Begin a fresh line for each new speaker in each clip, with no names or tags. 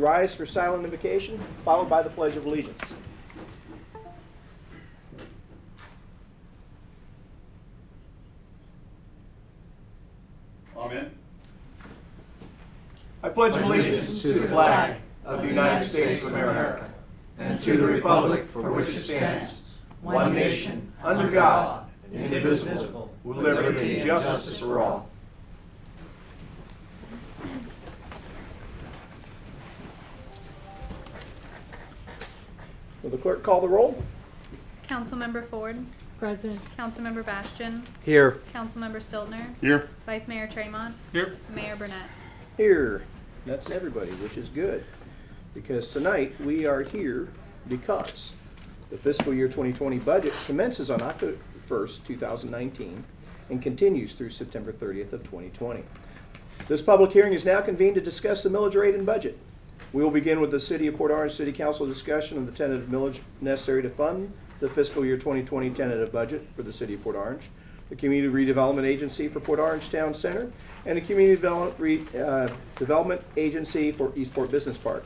Rise for silent invocation, followed by the Pledge of Allegiance.
Amen.
I pledge allegiance to the flag of the United States of America and to the republic for which it stands, one nation, under God, indivisible, with liberty and justice for all. Will the clerk call the roll?
Councilmember Ford,
Present.
Councilmember Bastian,
Here.
Councilmember Stiltner,
Here.
Vice Mayor Tremont,
Here.
Mayor Burnett.
Here. That's everybody, which is good. Because tonight we are here because the fiscal year 2020 budget commences on October 1st, 2019 and continues through September 30th of 2020. This public hearing is now convened to discuss the millage rate and budget. We will begin with the City of Port Orange City Council discussion of the tentative millage necessary to fund the fiscal year 2020 tentative budget for the City of Port Orange, the Community Redevelopment Agency for Port Orange Town Center, and the Community Development Agency for Eastport Business Park.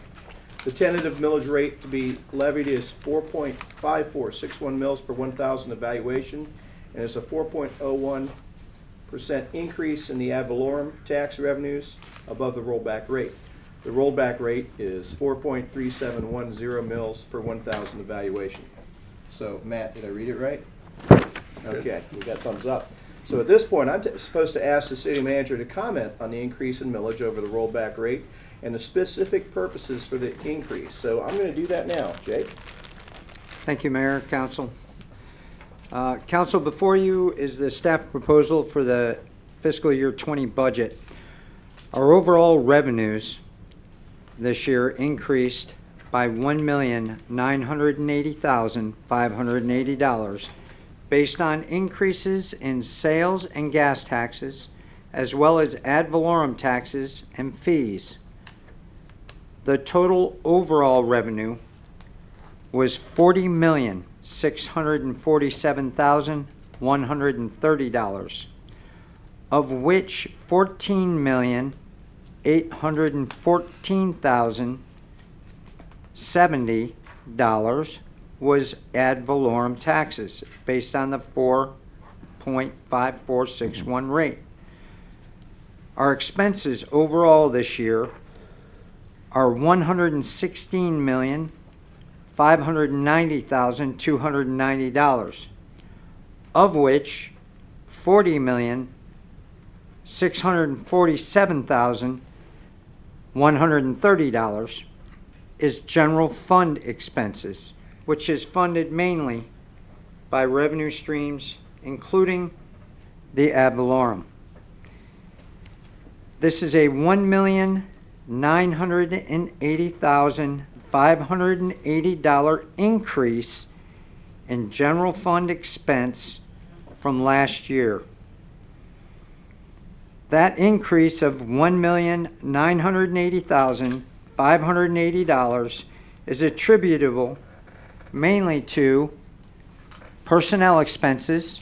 The tentative millage rate to be levied is 4.5461 mils per 1,000 evaluation, and is a 4.01% increase in the ad valorem tax revenues above the rollback rate. The rollback rate is 4.3710 mils per 1,000 evaluation. So, Matt, did I read it right? Okay, we got thumbs up. So at this point, I'm supposed to ask the city manager to comment on the increase in millage over the rollback rate and the specific purposes for the increase. So I'm going to do that now. Jake?
Thank you, Mayor, Council. Council, before you is the staff proposal for the fiscal year 20 budget. Our overall revenues this year increased by $1,980,580 based on increases in sales and gas taxes, as well as ad valorem taxes and fees. The total overall revenue was $40,647,130, of which $14,814,070 was ad valorem taxes based on the 4.5461 rate. Our expenses overall this year are $116,590,290, of which $40,647,130 is general fund expenses, which is funded mainly by revenue streams, including the ad valorem. This is a $1,980,580 increase in general fund expense from last year. That increase of $1,980,580 is attributable mainly to personnel expenses,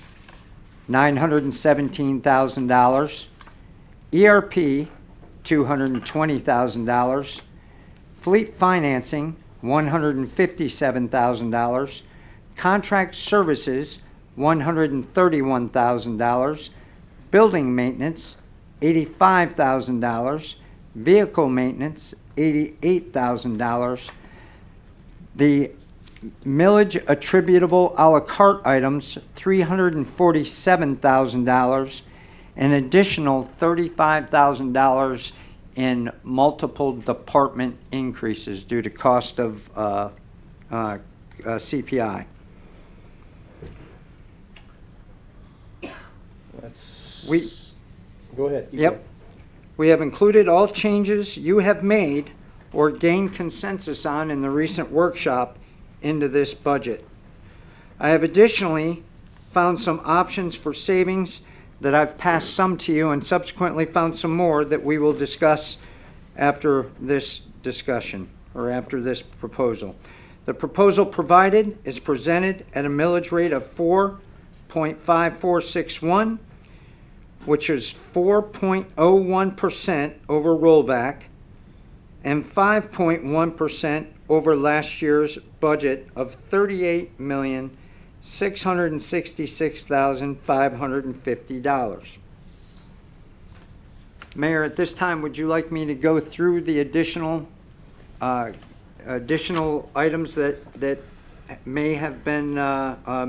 $917,000, ERP, $220,000, fleet financing, $157,000, contract services, $131,000, building maintenance, $85,000, vehicle maintenance, $88,000. The millage attributable a la carte items, $347,000, an additional $35,000 in multiple department increases due to cost of CPI.
Go ahead.
Yep. We have included all changes you have made or gained consensus on in the recent workshop into this budget. I have additionally found some options for savings that I've passed some to you, and subsequently found some more that we will discuss after this discussion or after this proposal. The proposal provided is presented at a millage rate of 4.5461, which is 4.01% over rollback, and 5.1% over last year's budget of $38,666,550. Mayor, at this time, would you like me to go through the additional items that may have been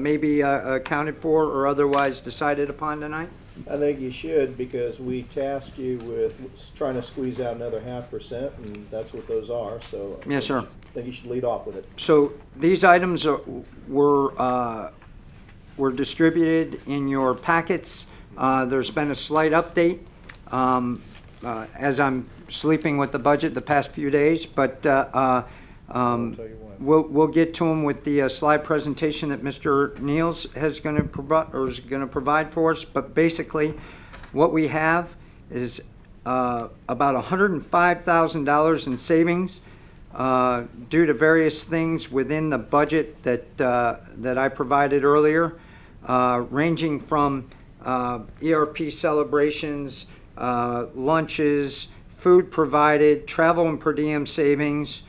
maybe accounted for or otherwise decided upon tonight?
I think you should, because we tasked you with trying to squeeze out another 0.5%, and that's what those are, so.
Yes, sir.
I think you should lead off with it.
So these items were distributed in your packets. There's been a slight update as I'm sleeping with the budget the past few days, but
I'll tell you what.
we'll get to them with the slide presentation that Mr. Niels is going to provide for us. But basically, what we have is about $105,000 in savings due to various things within the budget that I provided earlier, ranging from ERP celebrations, lunches, food provided, travel and per diem savings,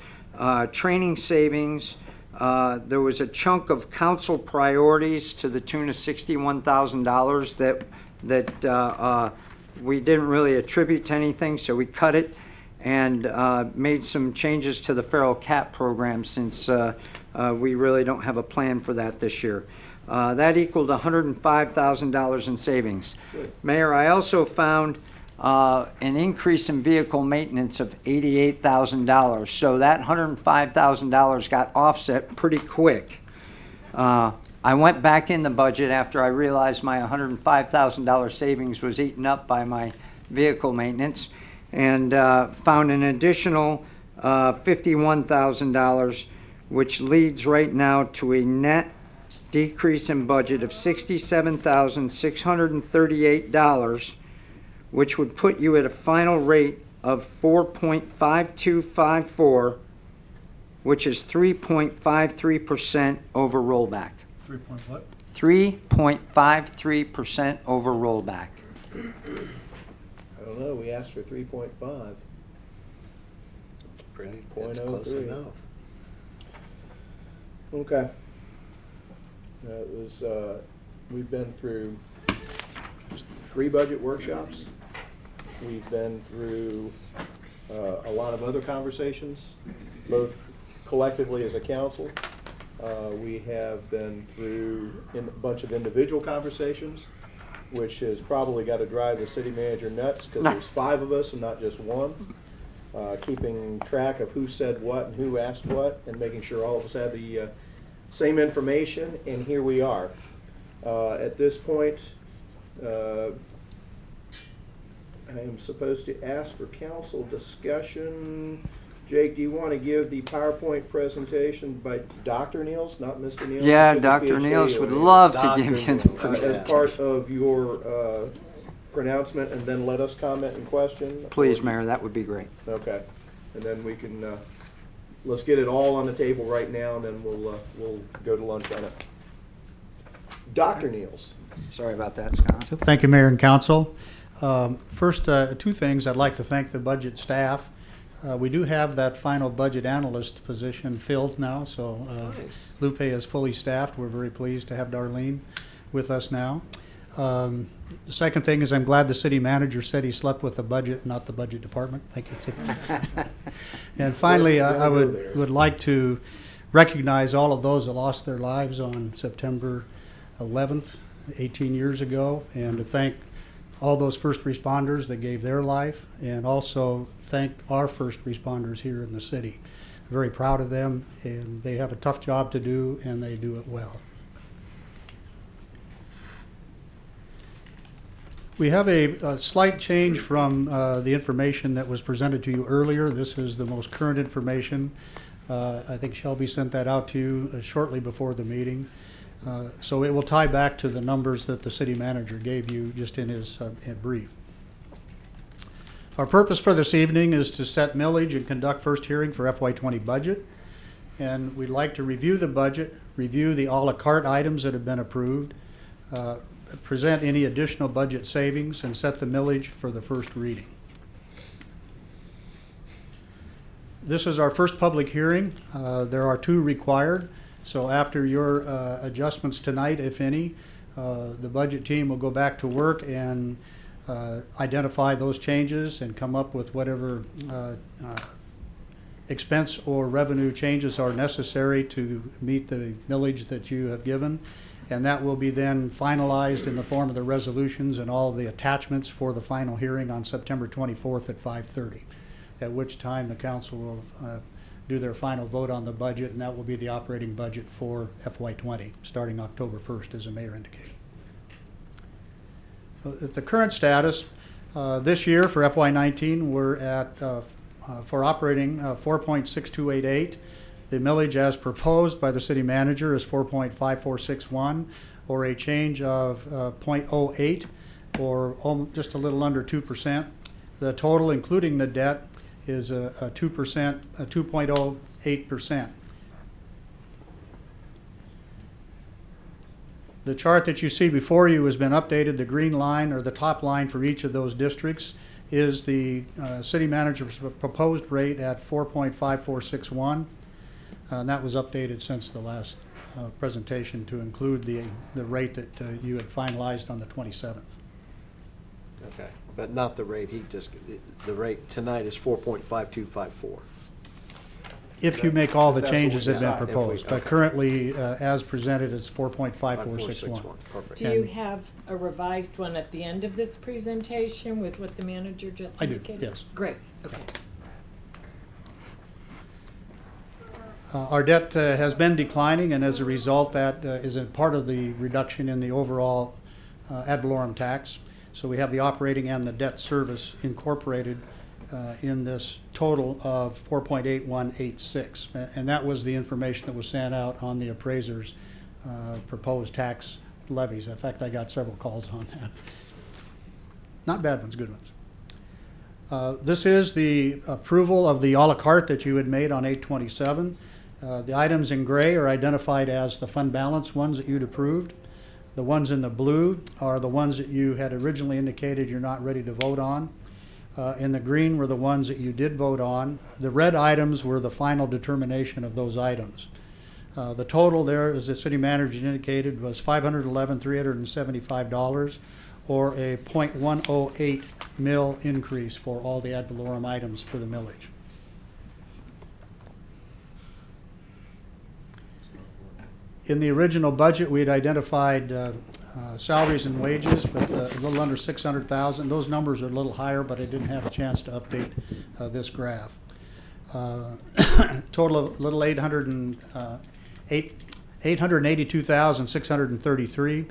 training savings. There was a chunk of council priorities to the tune of $61,000 that we didn't really attribute to anything, so we cut it and made some changes to the feral cat program, since we really don't have a plan for that this year. That equaled $105,000 in savings.
Good.
Mayor, I also found an increase in vehicle maintenance of $88,000. So that $105,000 got offset pretty quick. I went back in the budget after I realized my $105,000 savings was eaten up by my vehicle maintenance, and found an additional $51,000, which leads right now to a net decrease in budget of $67,638, which would put you at a final rate of 4.5254, which is 3.53% over rollback.
3 point what?
3.53% over rollback.
I don't know, we asked for 3.5.
Pretty,
Point
that's
oh
close
three.
enough.
Okay. It was, we've been through 3 budget workshops. We've been through a lot of other conversations, both collectively as a council. We have been through a bunch of individual conversations, which has probably got to drive the city manager nuts, because there's 5 of us and not just one. Keeping track of who said what and who asked what, and making sure all of us have the same information, and here we are. At this point, I am supposed to ask for council discussion. Jake, do you want to give the PowerPoint presentation by Dr. Niels, not Mr. Niels?
Yeah,
Took his
Dr.
PhD
Niels would
away.
love to
Dr.
give you the
Niels.
As
presentation.
part of your pronouncement, and then let us comment and question?
Please,
Or-
Mayor, that would be great.
Okay, and then we can, let's get it all on the table right now, and then we'll go to lunch on it. Dr. Niels.
Sorry about that, Scott.
So thank you, Mayor and Council. First, 2 things. I'd like to thank the budget staff. We do have that final budget analyst position filled now, so
Nice.
Lupe is fully staffed. We're very pleased to have Darlene with us now. The second thing is, I'm glad the city manager said he slept with the budget, not the budget department. Thank you. And finally, I would like to recognize all of those that lost their lives on September 11th, 18 years ago, and to thank all those first responders that gave their life, and also thank our first responders here in the city. Very proud of them, and they have a tough job to do, and they do it well. We have a slight change from the information that was presented to you earlier. This is the most current information. I think Shelby sent that out to you shortly before the meeting. So it will tie back to the numbers that the city manager gave you just in his brief. Our purpose for this evening is to set millage and conduct first hearing for FY20 budget. And we'd like to review the budget, review the a la carte items that have been approved, present any additional budget savings, and set the millage for the first reading. This is our first public hearing. There are 2 required. So after your adjustments tonight, if any, the budget team will go back to work and identify those changes and come up with whatever expense or revenue changes are necessary to meet the millage that you have given. And that will be then finalized in the form of the resolutions and all the attachments for the final hearing on September 24th at 5:30, at which time the council will do their final vote on the budget, and that will be the operating budget for FY20, starting October 1st, as the mayor indicated. So at the current status, this year for FY19, we're at, for operating, 4.6288. The millage as proposed by the city manager is 4.5461, or a change of 0.08, or just a little under 2%. The total, including the debt, is a 2%, a 2.08%. The chart that you see before you has been updated. The green line, or the top line for each of those districts, is the city manager's proposed rate at 4.5461. And that was updated since the last presentation to include the rate that you had finalized on the 27th.
Okay, but not the rate, the rate tonight is 4.5254.
If you make all the
That's what we
changes that have been
decide.
proposed. But
Okay.
currently, as presented, it's 4.5461.
Perfect.
Do you have a revised one at the end of this presentation with what the manager just
I do,
indicated?
yes.
Great, okay.
Our debt has been declining, and as a result, that is a part of the reduction in the overall ad valorem tax. So we have the operating and the debt service incorporated in this total of 4.8186. And that was the information that was sent out on the appraiser's proposed tax levies. In fact, I got several calls on that. Not bad ones, good ones. This is the approval of the a la carte that you had made on 8/27. The items in gray are identified as the fund balance ones that you'd approved. The ones in the blue are the ones that you had originally indicated you're not ready to vote on. And the green were the ones that you did vote on. The red items were the final determination of those items. The total there, as the city manager indicated, was $511,375, or a 0.108 mil increase for all the ad valorem items for the millage. In the original budget, we had identified salaries and wages with a little under 600,000. Those numbers are a little higher, but I didn't have a chance to update this graph. Total of a little 882,633.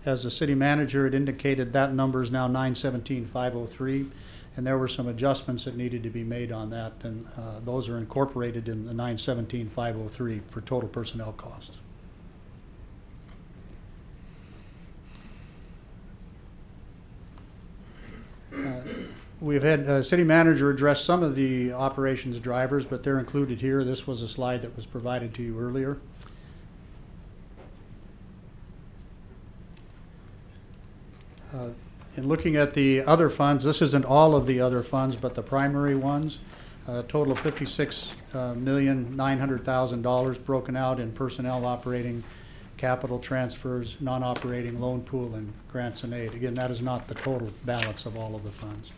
As the city manager had indicated, that number is now 917,503, and there were some adjustments that needed to be made on that, and those are incorporated in the 917,503 for total personnel costs. We've had city manager address some of the operations drivers, but they're included here. This was a slide that was provided to you earlier. In looking at the other funds, this isn't all of the other funds, but the primary ones. Total of $56,900,000 broken out in personnel, operating, capital transfers, non-operating, loan pool, and grants and aid. Again, that is not the total balance of all of the funds.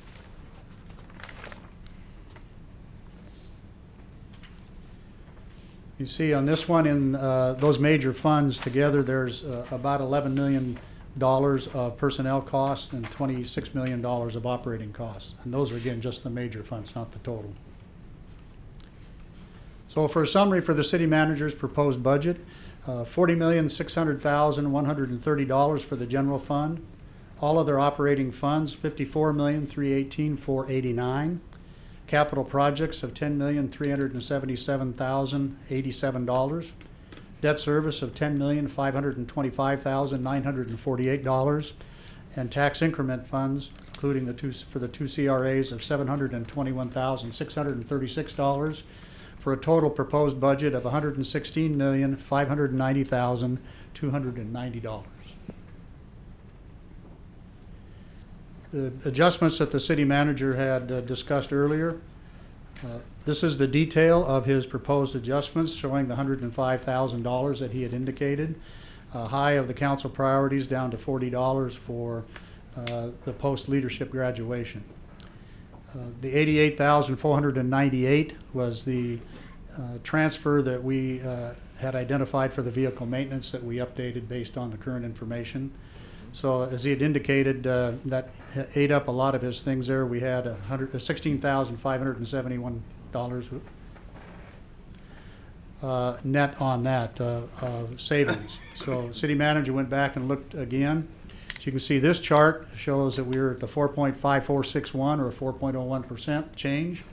You see on this one, in those major funds together, there's about $11 million of personnel costs and $26 million of operating costs. And those are, again, just the major funds, not the total. So for a summary for the city manager's proposed budget, $40,600,130 for the general fund. All other operating funds, $54,318,489. Capital projects of $10,377,087. Debt service of $10,525,948. And tax increment funds, including for the two CRAs, of $721,636. For a total proposed budget of $116,590,290. The adjustments that the city manager had discussed earlier, This is the detail of his proposed adjustments, showing the $105,000 that he had indicated. High of the council priorities down to $40 for the post-leadership graduation. The $88,498 was the transfer that we had identified for the vehicle maintenance that we updated based on the current information. So as he had indicated, that ate up a lot of his things there. We had $16,571 net on that of savings. So city manager went back and looked again. So you can see this chart shows that we're at the 4.5461 or 4.01% change.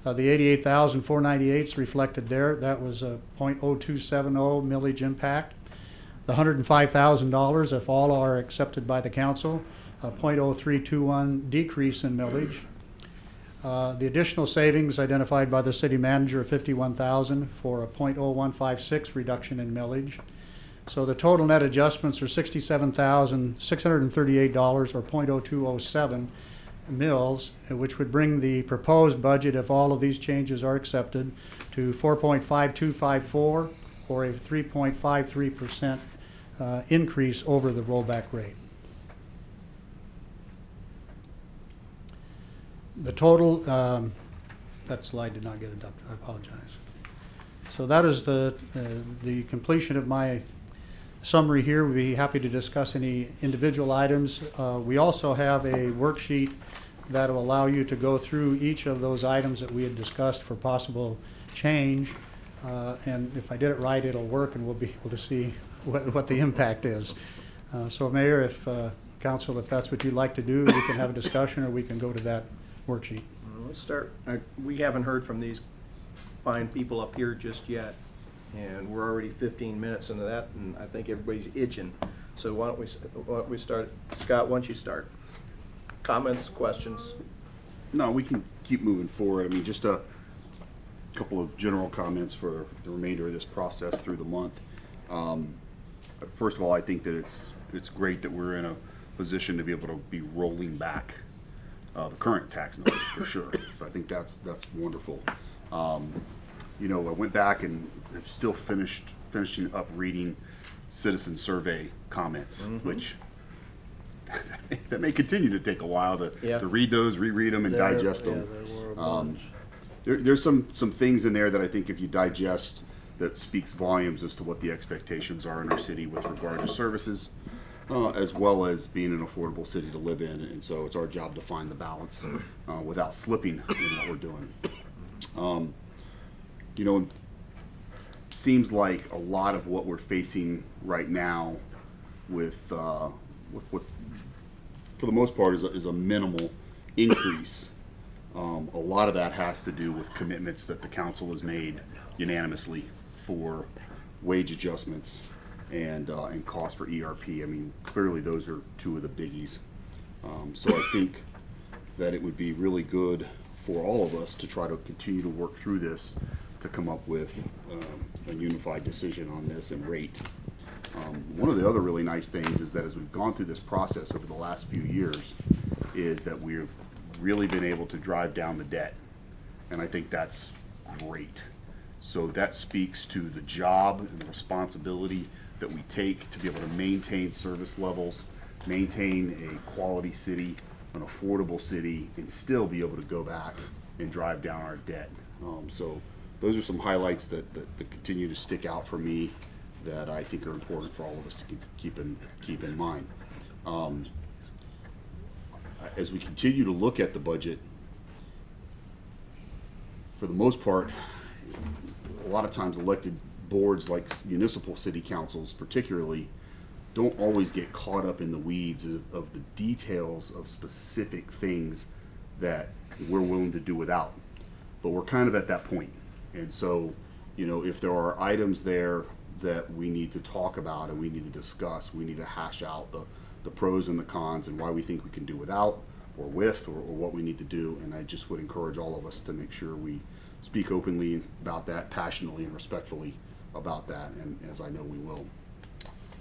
The 88,498 is reflected there. That was a 0.0270 millage impact. The $105,000, if all are accepted by the council, a 0.0321 decrease in millage. The additional savings identified by the city manager of $51,000 for a 0.0156 reduction in millage. So the total net adjustments are $67,638 or 0.0207 mills, which would bring the proposed budget, if all of these changes are accepted, to 4.5254 or a 3.53% increase over the rollback rate. The total, that slide did not get adopted, I apologize. So that is the completion of my summary here. We'd be happy to discuss any individual items. We also have a worksheet that will allow you to go through each of those items that we had discussed for possible change. And if I did it right, it'll work and we'll be able to see what the impact is. So Mayor, if Council, if that's what you'd like to do, we can have a discussion or we can go to that worksheet.
Let's start. We haven't heard from these fine people up here just yet, and we're already 15 minutes into that, and I think everybody's itching. So why don't we start? Scott, why don't you start? Comments, questions?
No, we can keep moving forward. I mean, just a couple of general comments for the remainder of this process through the month. First of all, I think that it's great that we're in a position to be able to be rolling back the current tax millage for sure. So I think that's wonderful. You know, I went back and have still finishing up reading citizen survey comments, which that may continue to take a while to read those, reread them, and digest them. There's some things in there that I think if you digest, that speaks volumes as to what the expectations are in our city with regard to services, as well as being an affordable city to live in. And so it's our job to find the balance without slipping in what we're doing. You know, seems like a lot of what we're facing right now with what for the most part is a minimal increase. A lot of that has to do with commitments that the council has made unanimously for wage adjustments and cost for ERP. I mean, clearly those are two of the biggies. So I think that it would be really good for all of us to try to continue to work through this to come up with a unified decision on this and rate. One of the other really nice things is that as we've gone through this process over the last few years is that we've really been able to drive down the debt, and I think that's great. So that speaks to the job and the responsibility that we take to be able to maintain service levels, maintain a quality city, an affordable city, and still be able to go back and drive down our debt. So those are some highlights that continue to stick out for me that I think are important for all of us to keep in mind. As we continue to look at the budget, for the most part, a lot of times elected boards like municipal city councils particularly don't always get caught up in the weeds of the details of specific things that we're willing to do without. But we're kind of at that point. And so, you know, if there are items there that we need to talk about and we need to discuss, we need to hash out the pros and the cons and why we think we can do without or with or what we need to do. And I just would encourage all of us to make sure we speak openly about that, passionately and respectfully about that, and as I know we will.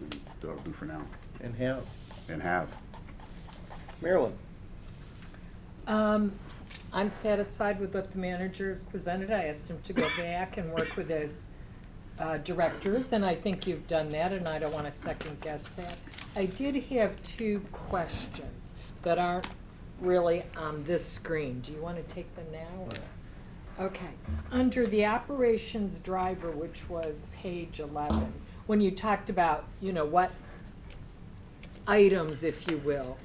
And that'll do for now.
And have.
And have.
Marilyn?
I'm satisfied with what the manager has presented. I asked him to go back and work with his directors, and I think you've done that, and I don't want to second guess that. I did have two questions that aren't really on this screen. Do you want to take them now? or- Okay. Under the operations driver, which was page 11, when you talked about, what items, if you will,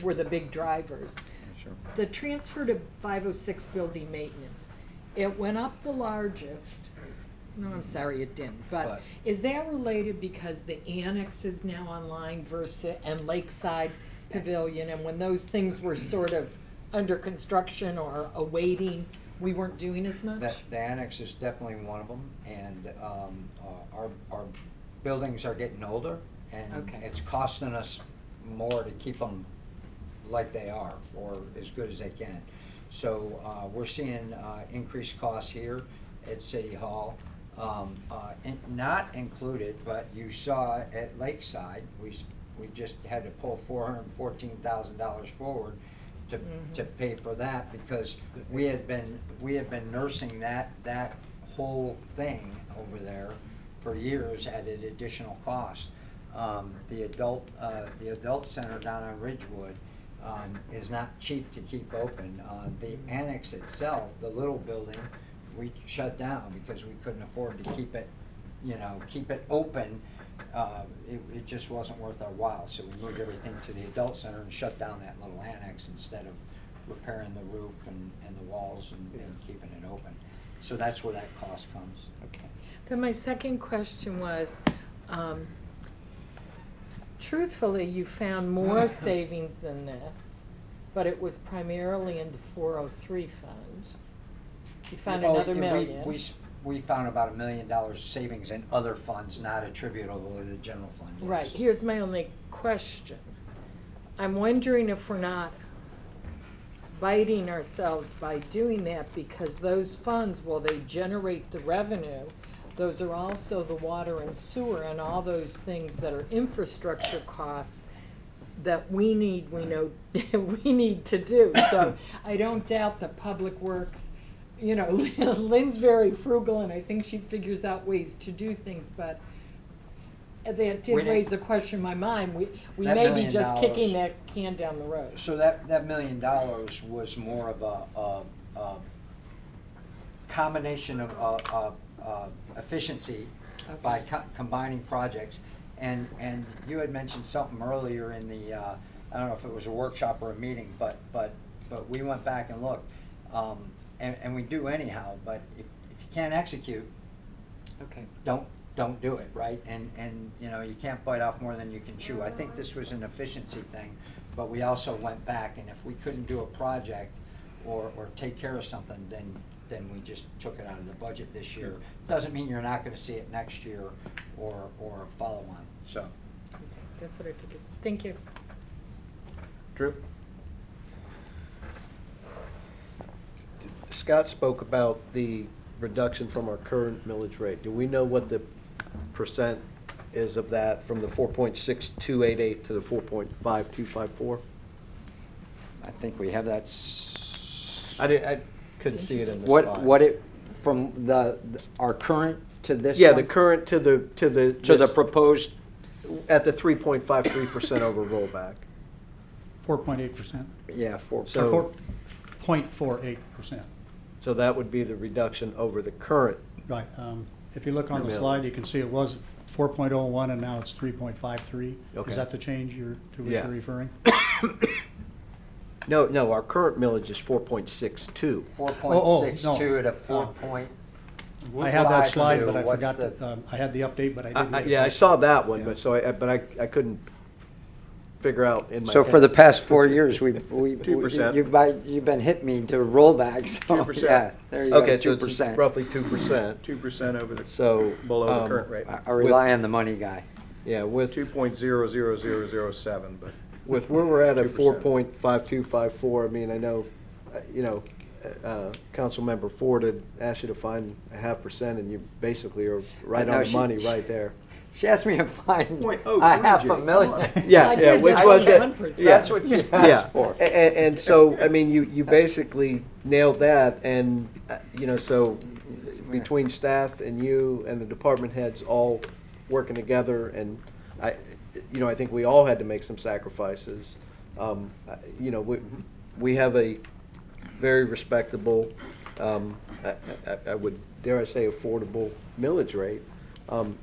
were the big drivers.
Sure.
The transfer to 506 building maintenance, it went up the largest. No, I'm sorry, it didn't, but is that related because the annex is now online and Lakeside Pavilion, and when those things were sort of under construction or awaiting, we weren't doing as much?
The annex is definitely one of them, and our buildings are getting older, and
Okay.
it's costing us more to keep them like they are, or as good as they can. So we're seeing increased costs here at City Hall. Not included, but you saw at Lakeside, we just had to pull $414,000 forward to pay for that, because we had been nursing that whole thing over there for years at an additional cost. The adult center down on Ridgewood is not cheap to keep open. The annex itself, the little building, we shut down because we couldn't afford to keep it open. It just wasn't worth our while, so we moved everything to the adult center and shut down that little annex instead of repairing the roof and the walls and keeping it open. So that's where that cost comes. Okay.
Then my second question was, truthfully, you found more savings than this, but it was primarily in the 403 fund. You found another
yeah,
million.
We found about $1 million savings in other funds not attributable to the general fund. Yes.
Right, here's my only question. I'm wondering if we're not biting ourselves by doing that, because those funds, while they generate the revenue, those are also the water and sewer and all those things that are infrastructure costs that we need to do. So I don't doubt that Public Works, Lynn's very frugal, and I think she figures out ways to do things, but that did
We didn't-
raise the question in my mind. We
That
may be
million
just kicking
dollars-
that can down the road.
So that $1 million was more of a combination of efficiency by combining projects. And you had mentioned something earlier in the, I don't know if it was a workshop or a meeting, but we went back and looked. And we do anyhow, but if you can't execute,
Okay.
don't do it, right? And you can't bite off more than you can chew. I think this was an efficiency thing, but we also went back, and if we couldn't do a project or take care of something, then we just took it out of the budget this year. Doesn't mean you're not gonna see it next year or follow on, so.
Okay, that's what I figured. Thank you.
Drew?
Scott spoke about the reduction from our current millage rate. Do we know what the percent is of that, from the 4.6288 to the 4.5254?
I think we have that.
I couldn't see it in the slide.
What it, from our current to this
Yeah,
one?
the current to the.
To the
this-
proposed,
At the 3.53% over rollback.
4.8%.
yeah,
So-
4.48%.
So that would be the reduction over the current.
Right. If you look on
Per
the
mill.
slide, you can see it was 4.01 and now it's 3.53.
Okay.
Is that the change to which
Yeah.
you're referring?
No, our current millage is 4.62.
4.62 to
no.
4 point.
I had that slide, but I
What's
forgot
the-
to, I had the update, but I didn't. get it
Yeah, I
posted.
saw that one,
Yeah.
but so I couldn't figure out in my.
So
head.
for the past 4 years, we
2%.
you've been hitting me to rollbacks. So,
2%.
Yeah, there you go,
Okay, so
2%.
it's roughly 2%.
2% over the,
So.
below the
um,
current rate.
I rely on the money guy.
Yeah, with
2.00007, but.
where we're at
2%.
4.5254, I mean, I know, Councilmember Ford had asked you to find a 0.5%, and you basically are right
No,
on the
she-
money right there.
She asked me to find
.03,
a half
Jake,
a
come
million.
on.
Yeah,
I
yeah,
did
which
that
was it?
100%.
That's what she
Yeah,
asked for.
and so, I mean, you basically nailed that, and, you know, so between staff and you and the department heads all working together, and I think we all had to make some sacrifices. You know, we have a very respectable, I would, dare I say, affordable millage rate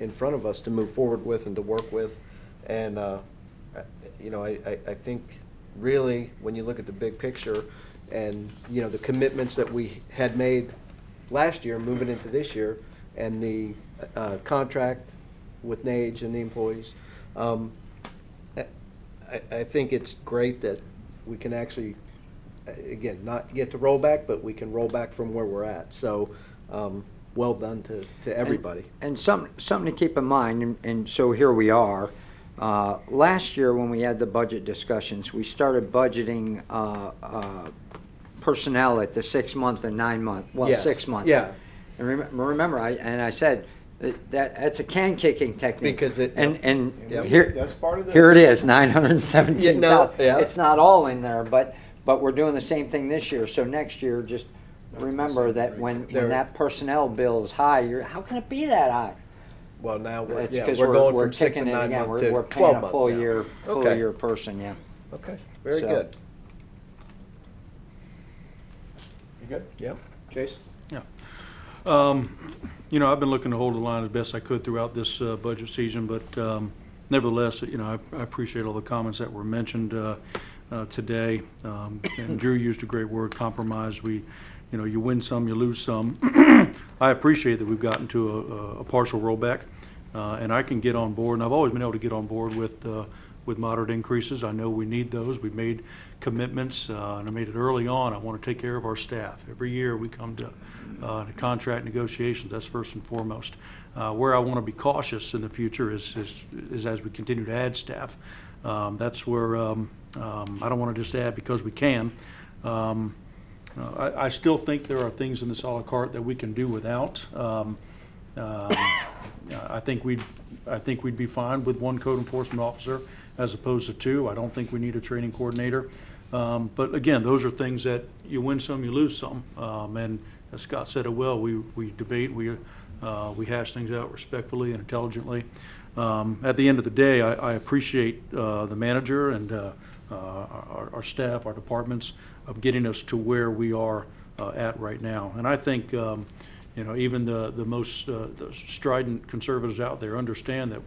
in front of us to move forward with and to work with. And, you know, I think really, when you look at the big picture and, you know, the commitments that we had made last year, moving into this year, and the contract with Nage and the employees, I think it's great that we can actually, again, not get to roll back, but we can roll back from where we're at. So, well done to everybody.
And something to keep in mind, and so here we are. Last year, when we had the budget discussions, we started budgeting personnel at the 6-month and 9-month, well,
Yes.
6-month.
Yeah.
And remember, I said, that's a can kicking technique.
Because it-
And
Yep.
here,
That's part of this.
here it is, 917,000.
Yeah, no, yeah.
It's not all in there, but we're doing the same thing this year. So next year, just remember that when
There-
that personnel bill is high, how can it be that high?
Well, now we're,
It's
yeah,
'cause
we're going
we're
from 6
kicking
and
it
9
again.
month to
We're
12
paying a
month
full
now.
year,
Okay.
person, yeah.
Okay, very
So-
good.
You good?
Yep.
Chase?
Yeah. You know, I've been looking to hold the line as best I could throughout this budget season, but nevertheless, you know, I appreciate all the comments that were mentioned today. And Drew used a great word, compromise. You know, you win some, you lose some. I appreciate that we've gotten to a partial rollback, and I can get on board, and I've always been able to get on board with moderate increases. I know we need those. We've made commitments, and I made it early on. I want to take care of our staff. Every year we come to contract negotiations. That's first and foremost. Where I want to be cautious in the future is as we continue to add staff. That's where I don't want to just add because we can. I still think there are things in this a la carte that we can do without. I think we'd be fine with one code enforcement officer as opposed to 2. I don't think we need a training coordinator. But again, those are things that you win some, you lose some. And as Scott said it well, we debate, we hash things out respectfully and intelligently. At the end of the day, I appreciate the manager and our staff, our departments, of getting us to where we are at right now. And I think you know, even the most the strident conservatives out there understand that,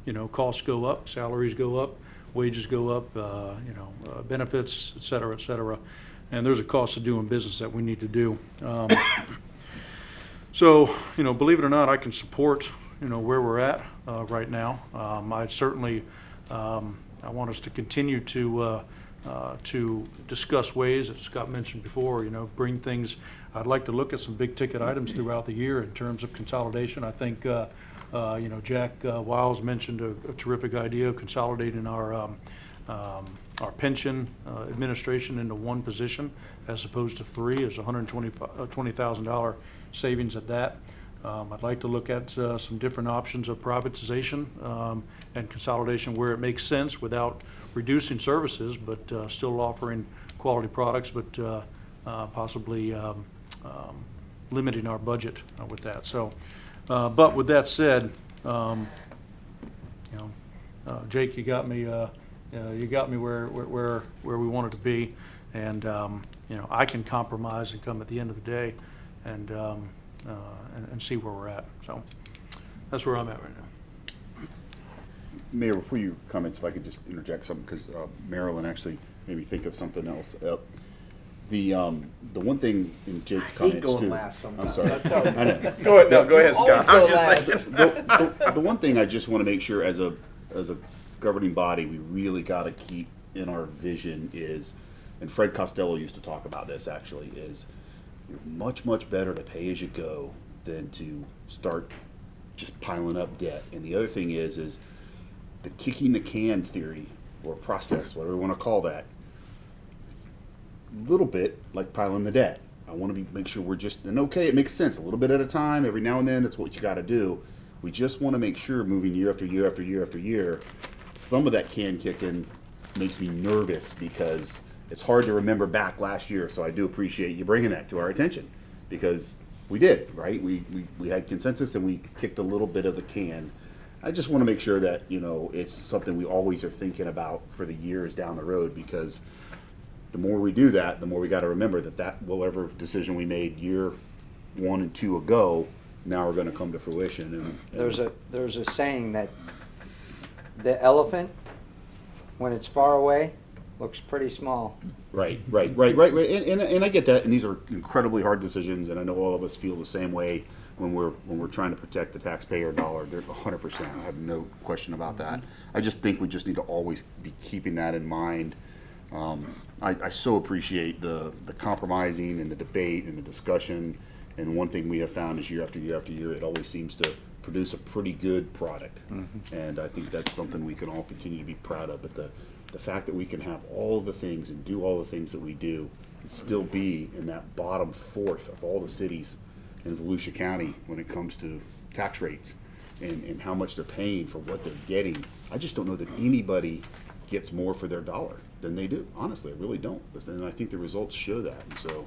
you know, costs go up, salaries go up, wages go up, you know, benefits, et cetera, and there's a cost of doing business that we need to do. So, you know, believe it or not, I can support, you know, where we're at right now. I certainly I want us to continue to discuss ways, as Scott mentioned before, you know, bring things. I'd like to look at some big ticket items throughout the year in terms of consolidation. I think, you know, Jack Wiles mentioned a terrific idea of consolidating our pension administration into one position as opposed to 3. There's $120,000 savings at that. I'd like to look at some different options of privatization and consolidation where it makes sense without reducing services, but still offering quality products, but possibly limiting our budget with that. So, but with that said, you know, Jake, you got me where we wanted to be, and you know, I can compromise and come at the end of the day, and see where we're at. So that's where I'm at right now.
Mayor, before you comments, if I could just interject something, because Marilyn actually made me think of something else. The one thing in Jake's comments
going
too.
last
I'm
sometimes.
sorry. I know.
Go ahead, no, go ahead, Scott. I was
Always
just
go
saying.
The one thing I just want to make sure as a governing body we really got to keep in our vision is, and Fred Costello used to talk about this actually, is much better to pay as you go than to start just piling up debt. And the other thing is the kicking the can theory or process, whatever we want to call that, a little bit like piling the debt. I want to make sure we're just, and okay, it makes sense, a little bit at a time, every now and then, that's what you got to do. We just want to make sure moving year after year after year after year, some of that can kicking makes me nervous because it's hard to remember back last year. So I do appreciate you bringing that to our attention because we did, right? We had consensus and we kicked a little bit of the can. I just want to make sure that, you know, it's something we always are thinking about for the years down the road, because the more we do that, the more we got to remember that whatever decision we made year 1 and 2 ago, now are going to come to fruition. And
There's a saying that the elephant, when it's far away, looks pretty small.
Right. And I get that, and these are incredibly hard decisions, and I know all of us feel the same way when we're trying to protect the taxpayer dollar. They're 100%. I have no question about that. I just think we just need to always be keeping that in mind. I so appreciate the compromising and the debate and the discussion. And one thing we have found is year after year after year, it always seems to produce a pretty good product. And I think that's something we can all continue to be proud of. But the fact that we can have all of the things and do all the things that we do and still be in that bottom fourth of all the cities in Volusia County when it comes to tax rates and how much they're paying for what they're getting, I just don't know that anybody gets more for their dollar than they do. Honestly, I really don't. And I think the results show that. And so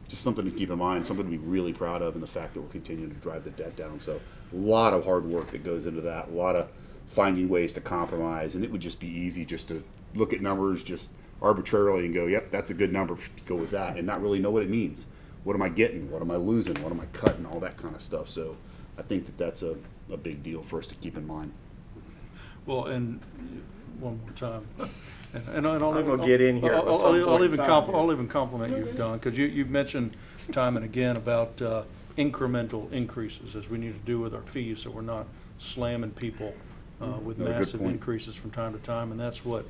just something to keep in mind, something to be really proud of, and the fact that we're continuing to drive the debt down. So a lot of hard work that goes into that, a lot of finding ways to compromise, and it would just be easy just to look at numbers just arbitrarily and go, yep, that's a good number, go with that, and not really know what it means. What am I getting? What am I losing? What am I cutting? All that kind of stuff. So I think that that's a big deal for us to keep in mind.
Well, and one more time, and I'll
I'm
even
gonna get in here at some point in time here.
I'll even compliment you, Don, because you've mentioned time and again about incremental increases, as we need to do with our fees, so we're not slamming people with
Yeah, good
massive
point.
increases from time to time, and that's what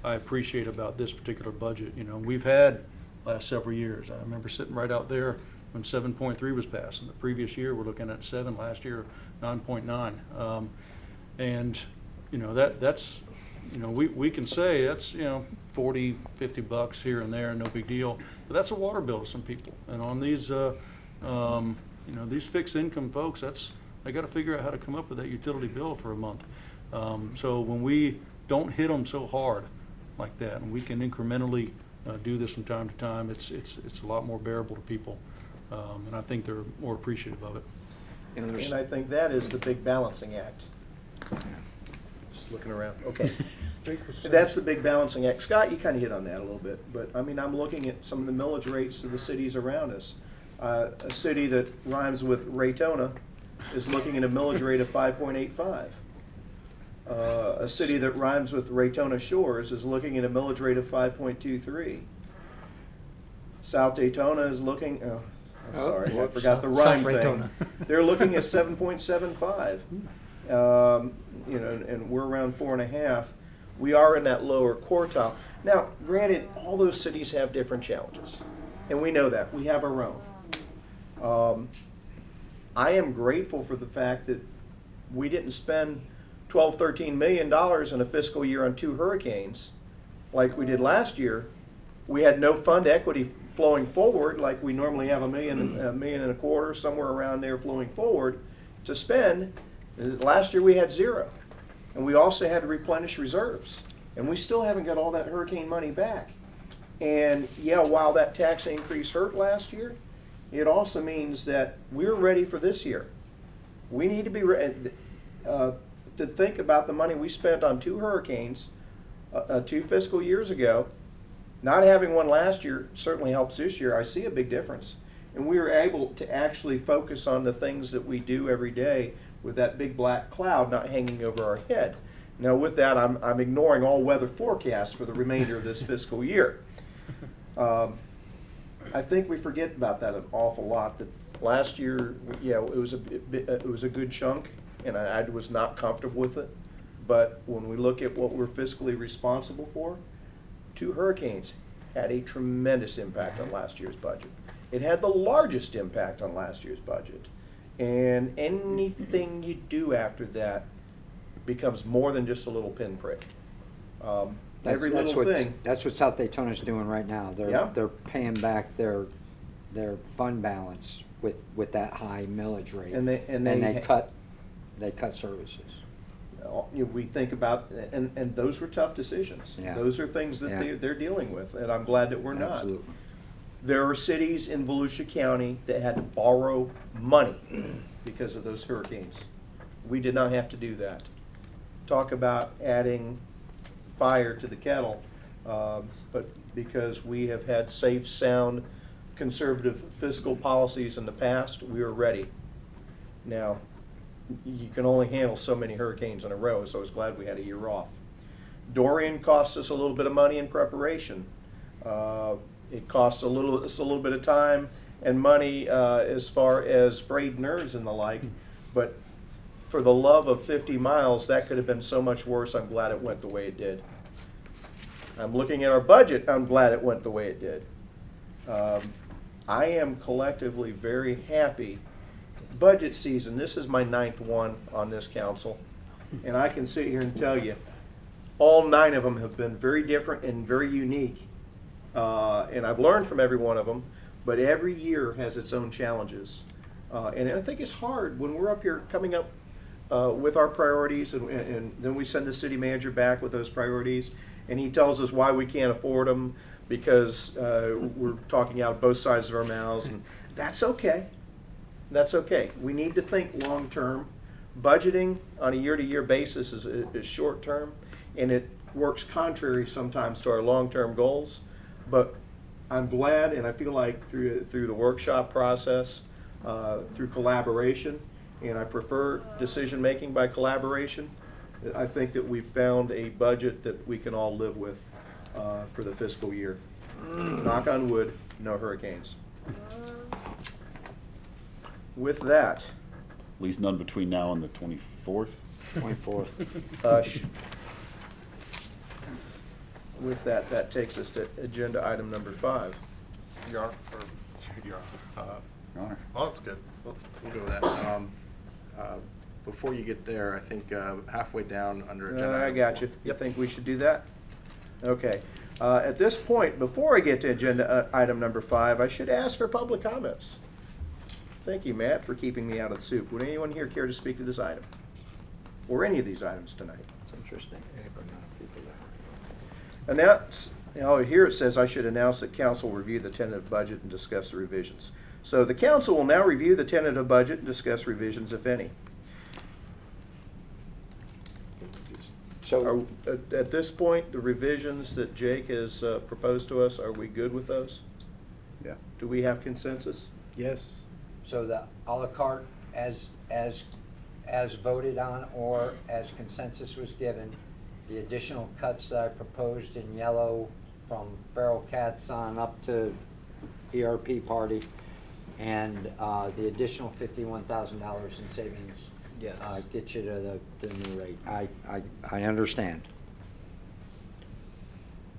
I appreciate about this particular budget. You know, we've had last several years. I remember sitting right out there when 7.3 was passed, and the previous year we're looking at 7. Last year, 9.9, and you know that's. You know, we can say that's, you know, $40-50 here and there, no big deal, but that's a water bill to some people. And on these, you know, these fixed income folks, they got to figure out how to come up with that utility bill for a month. So when we don't hit them so hard like that, and we can incrementally do this from time to time, it's a lot more bearable to people, and I think they're more appreciative of it.
And I think that is the big balancing act. Just looking around, okay. That's the big balancing act. Scott, you kind of hit on that a little bit, but I mean, I'm looking at some of the millage rates of the cities around us. A city that rhymes with Raytona is looking at a millage rate of 5.85. A city that rhymes with Raytona Shores is looking at a millage rate of 5.23. South Daytona is looking, I'm sorry, I
whoops.
forgot the
South
rhyme
Raytona.
thing. They're looking at 7.75. You know, and we're around 4.5. We are in that lower quartile. Now, granted, all those cities have different challenges, and we know that. We have our own. I am grateful for the fact that we didn't spend $12-13 million in a fiscal year on 2 hurricanes like we did last year. We had no fund equity flowing forward like we normally have $1 million and a quarter, somewhere around there flowing forward to spend. Last year we had 0, and we also had to replenish reserves, and we still haven't got all that hurricane money back. And yeah, while that tax increase hurt last year, it also means that we're ready for this year. We need to be ready to think about the money we spent on 2 hurricanes 2 fiscal years ago. Not having one last year certainly helps this year. I see a big difference, and we were able to actually focus on the things that we do every day with that big black cloud not hanging over our head. Now with that, I'm ignoring all weather forecasts for the remainder of this fiscal year. I think we forget about that an awful lot. That last year, yeah, it was a good chunk, and I was not comfortable with it. But when we look at what we're fiscally responsible for, 2 hurricanes had a tremendous impact on last year's budget. It had the largest impact on last year's budget. And anything you do after that becomes more than just a little pinprick. Every little thing.
That's what South Daytona's doing right now.
Yeah.
They're paying back their fund balance with that high millage rate.
And they
cut they cut services.
We think about, and those were tough decisions.
Yeah.
Those are things that
Yeah.
they're dealing with, and I'm glad that we're not.
Absolutely.
There are cities in Volusia County that had to borrow money because of those hurricanes. We did not have to do that. Talk about adding fire to the kettle, but because we have had safe, sound, conservative fiscal policies in the past, we are ready. Now, you can only handle so many hurricanes in a row, so I was glad we had a year off. Dorian cost us a little bit of money in preparation. It cost us a little bit of time and money as far as frayed nerves and the like, but for the love of 50 miles, that could have been so much worse. I'm glad it went the way it did. I'm looking at our budget. I'm glad it went the way it did. I am collectively very happy. Budget season, this is my 9th one on this council, and I can sit here and tell you, all 9 of them have been very different and very unique. And I've learned from every one of them, but every year has its own challenges. And I think it's hard when we're up here coming up with our priorities, and then we send the city manager back with those priorities, and he tells us why we can't afford them because we're talking out both sides of our mouths, and that's okay. That's okay. We need to think long term. Budgeting on a year-to-year basis is short term, and it works contrary sometimes to our long-term goals. But I'm glad, and I feel like through the workshop process, through collaboration, and I prefer decision-making by collaboration, I think that we've found a budget that we can all live with for the fiscal year. Knock on wood, no hurricanes. With that,
At least none between now and the 24th.
24th.
with that takes us to agenda item number 5.
Your Honor, Your Honor.
Your Honor.
Well, that's good. We'll go with that. Before you get there, I think halfway down under agenda.
I
item
got
4.
you. You
Yep.
think we should do that? Okay. At this point, before I get to agenda item number 5, I should ask for public comments. Thank you, Matt, for keeping me out of the soup. Would anyone here care to speak to this item? Or any of these items tonight?
It's interesting.
Announce, here it says I should announce that council will review the tentative budget and discuss the revisions. So the council will now review the tentative budget and discuss revisions, if any.
So,
At this point, the revisions that Jake has proposed to us, are we good with those?
Yeah.
Do we have consensus?
Yes.
so the à la carte as voted on or as consensus was given, the additional cuts that I proposed in yellow from feral cats on up to ERP party, and the additional $51,000 in savings.
Yes.
Get you to the new rate. I understand.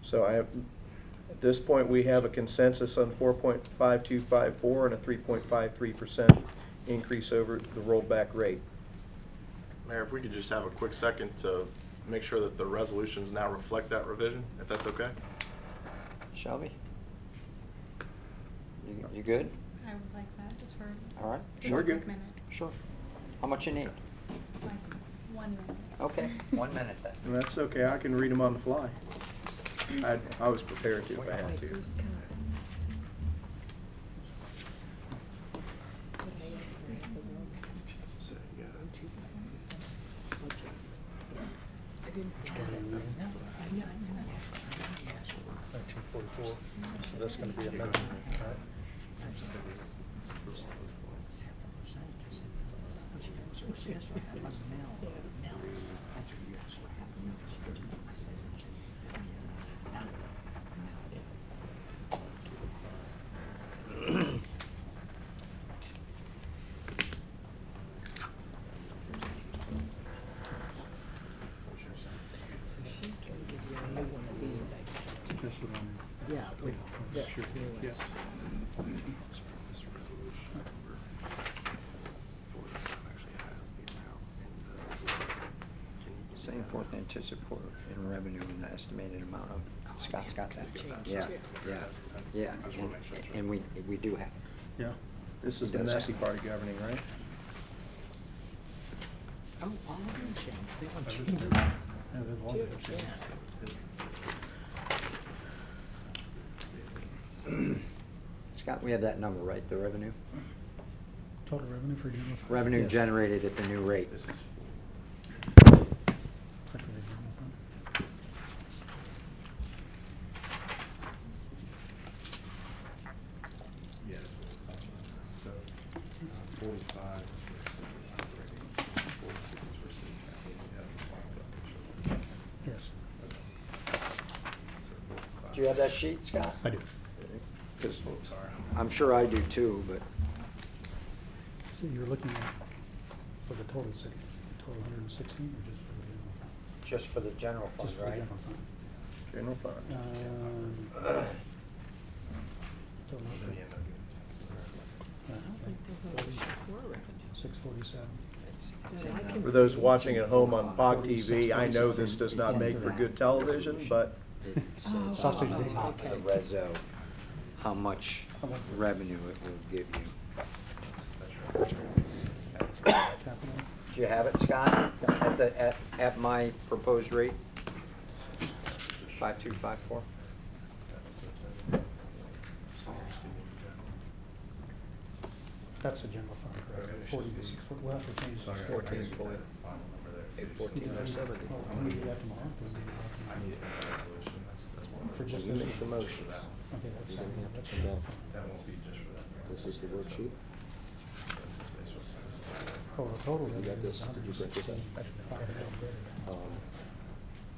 So at this point, we have a consensus on 4.5254 and a 3.53% increase over the rollback rate.
Mayor, if we could just have a quick second to make sure that the resolutions now reflect that revision, if that's okay?
Shelby? You good?
I would like that, just for
All right?
just
We're
a quick
good.
minute.
Sure. How much you need?
Like 1 minute.
Okay, 1 minute then.
And that's okay, I can read them on the fly. I was prepared to if I had to.
That's gonna be amendment, right?
Yeah, with this.
Yeah.
Setting forth anticipated in revenue and the estimated amount of, Scott's got that. Yeah, yeah, and we do have it.
Yeah. This is the
Does
messy
that.
part of governing, right?
Oh, all of them changed. They haven't changed.
Yeah, they've all been
Dude,
changed.
Scott, we have that number, right, the revenue?
Total revenue for general fund?
Revenue
Yes.
generated at the new rate.
Except for the general fund.
Yeah, that's what we're talking about. So, 45 versus operating, 46 versus capital.
Yes,
Do you have that sheet, Scott?
I do.
Because
Sorry.
I'm sure I do too, but
So you're looking at, for the total city, total 116 or just for the general fund?
just for the general fund,
Just for the
right?
general fund.
general fund.
Total
So you end up getting
I don't think there's a motion for revenue.
647.
That I can
For those
see.
watching at home on POG TV, I know this does not make for good television, but
Oh,
Sausage
On
big.
top of the
okay.
reso, how much revenue it will give you.
Capital.
Do you have it, Scott? At my proposed rate? 5254?
That's the general fund, correct? 46, we'll have to change the schedule.
14 point. 14.07.
Oh, can we do that tomorrow? Can we do that
I
tomorrow?
need a resolution, that's one.
For just
You
this?
make the motion.
Okay, that's
You
fine.
don't have to
That's
come
general
back.
fund.
That won't be just for that.
This is the worksheet.
Oh, the total
You got
revenue
this?
is
Did you print this out?
165.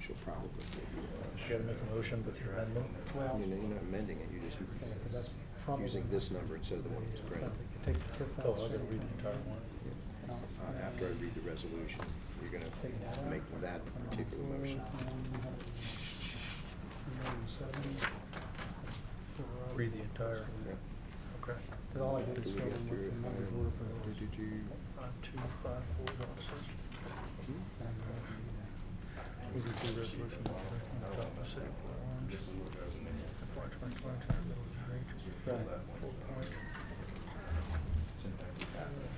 She'll probably give you.
You gotta make a motion with your amendment.
Well,
You're not amending it, you just
okay, 'cause that's probably.
using this number instead of the one that's printed.
Take the TIF out.
Oh, I gotta read the entire one.
No,
After I read the resolution, you're gonna
Take that out.
make that particular motion.
Read the entire.
Yeah.
Okay.
Cause all I did is
Do we
fill
go
in what
through
the
it?
numbers were for those.
5254 dollars.
We did do
Resolution. Adopt the city plan.
This is what goes in there.
FY 2020 village rate.
Right.
Full point.
Send back to capital.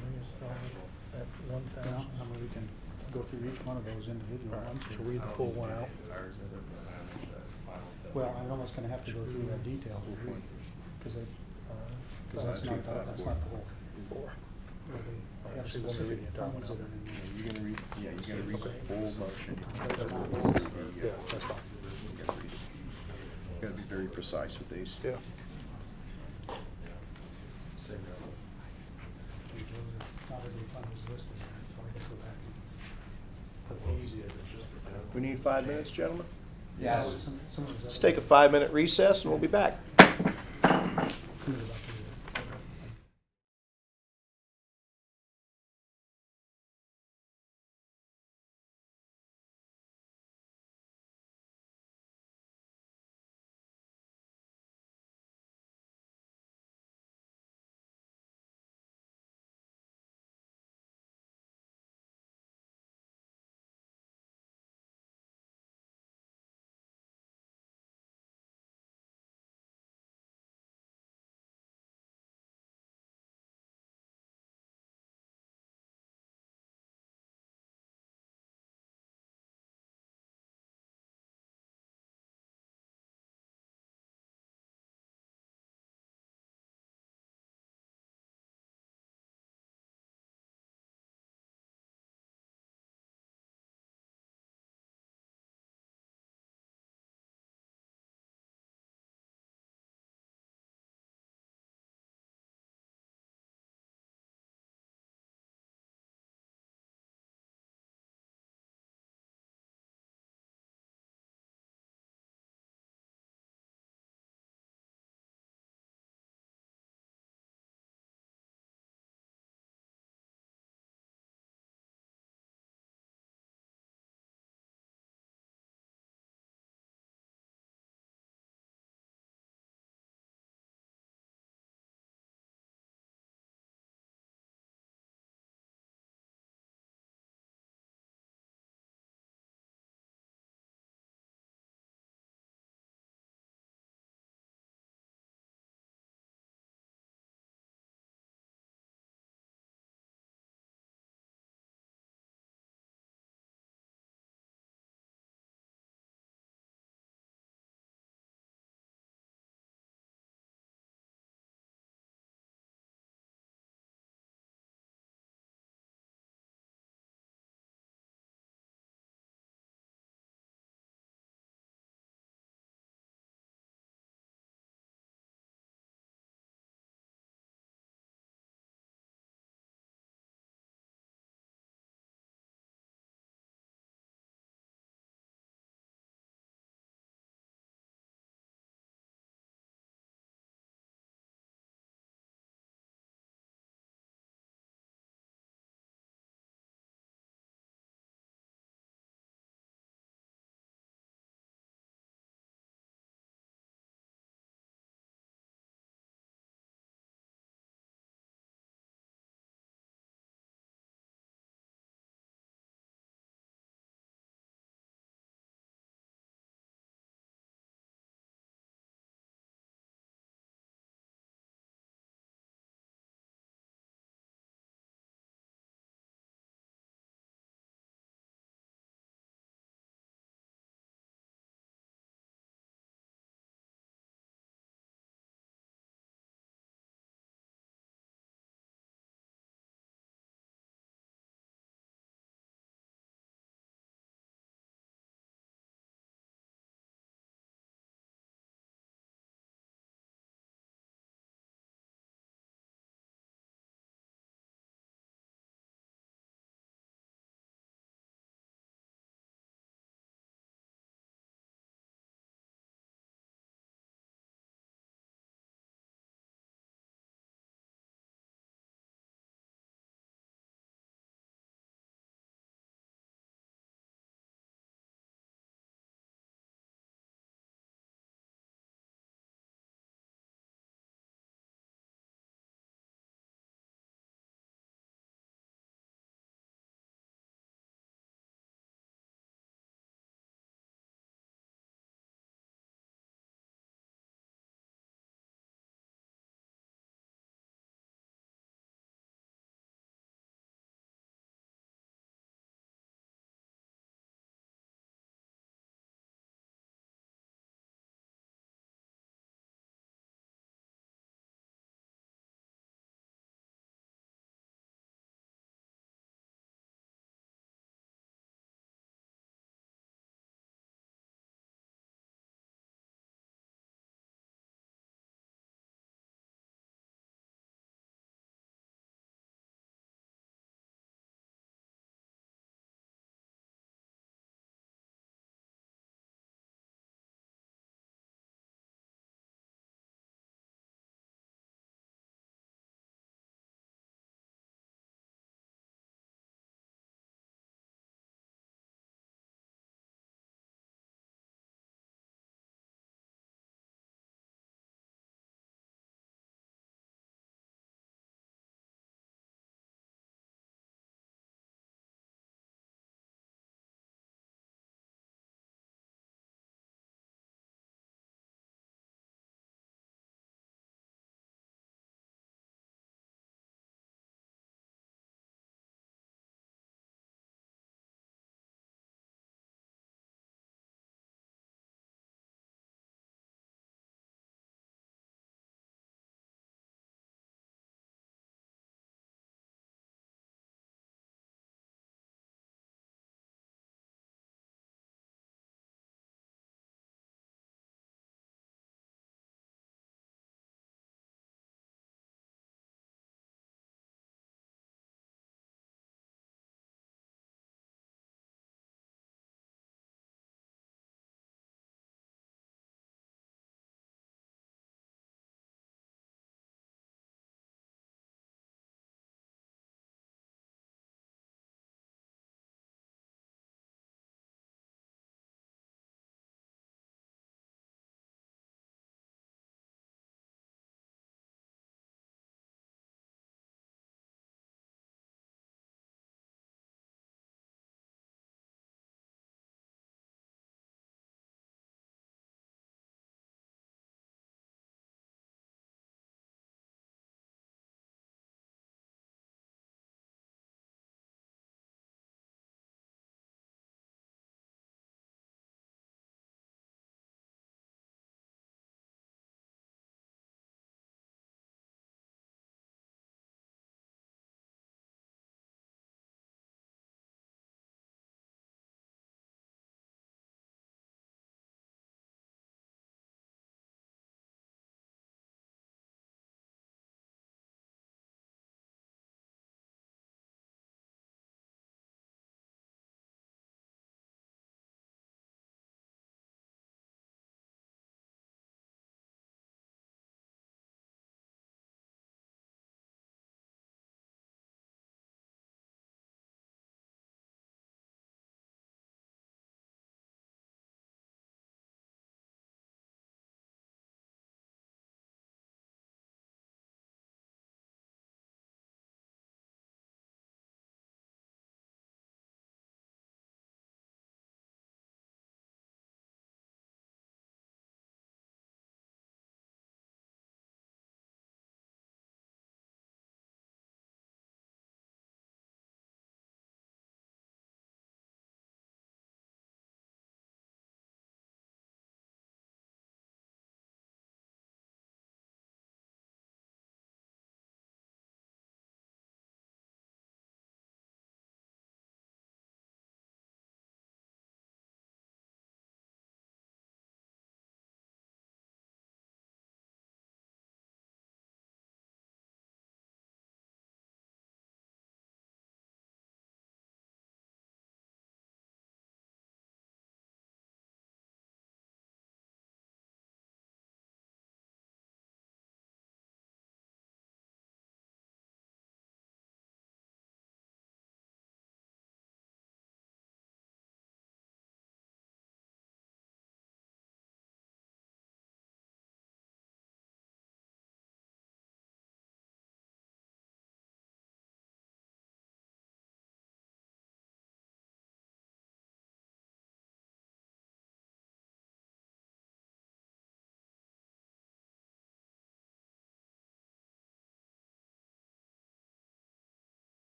At
Well,
1,000.
I mean, we can go through each one of those individual
Alright,
ones.
so read the full one out.
Ours is a final.
Well, I'm almost gonna have to go through that detail, cause they, cause that's not, that's not the whole.
Four.
Well, they have
So you want me to read the
specific
entire one
funds that
out?
are in there.
You're gonna read, yeah, you're gonna read the full motion.
Yeah, that's fine.
You gotta read it. You gotta be very precise with these.
Yeah.
Not every fund is listed there, so I gotta go back and.
We need 5 minutes, gentlemen?
Yes.
Some of those
Let's
other-
take a 5-minute recess and we'll be back.
some of those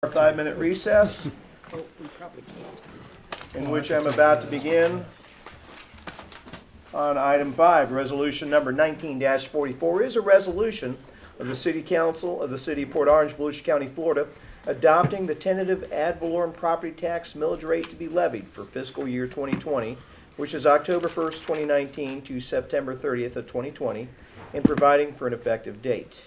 Our 5-minute recess,
Oh, we probably can't.
in which I'm about to begin on item 5. Resolution number 19-44 is a resolution of the City Council of the City of Port Orange, Volusia County, Florida, adopting the tentative ad valorem property tax millage rate to be levied for fiscal year 2020, which is October 1st, 2019 to September 30th of 2020, and providing for an effective date.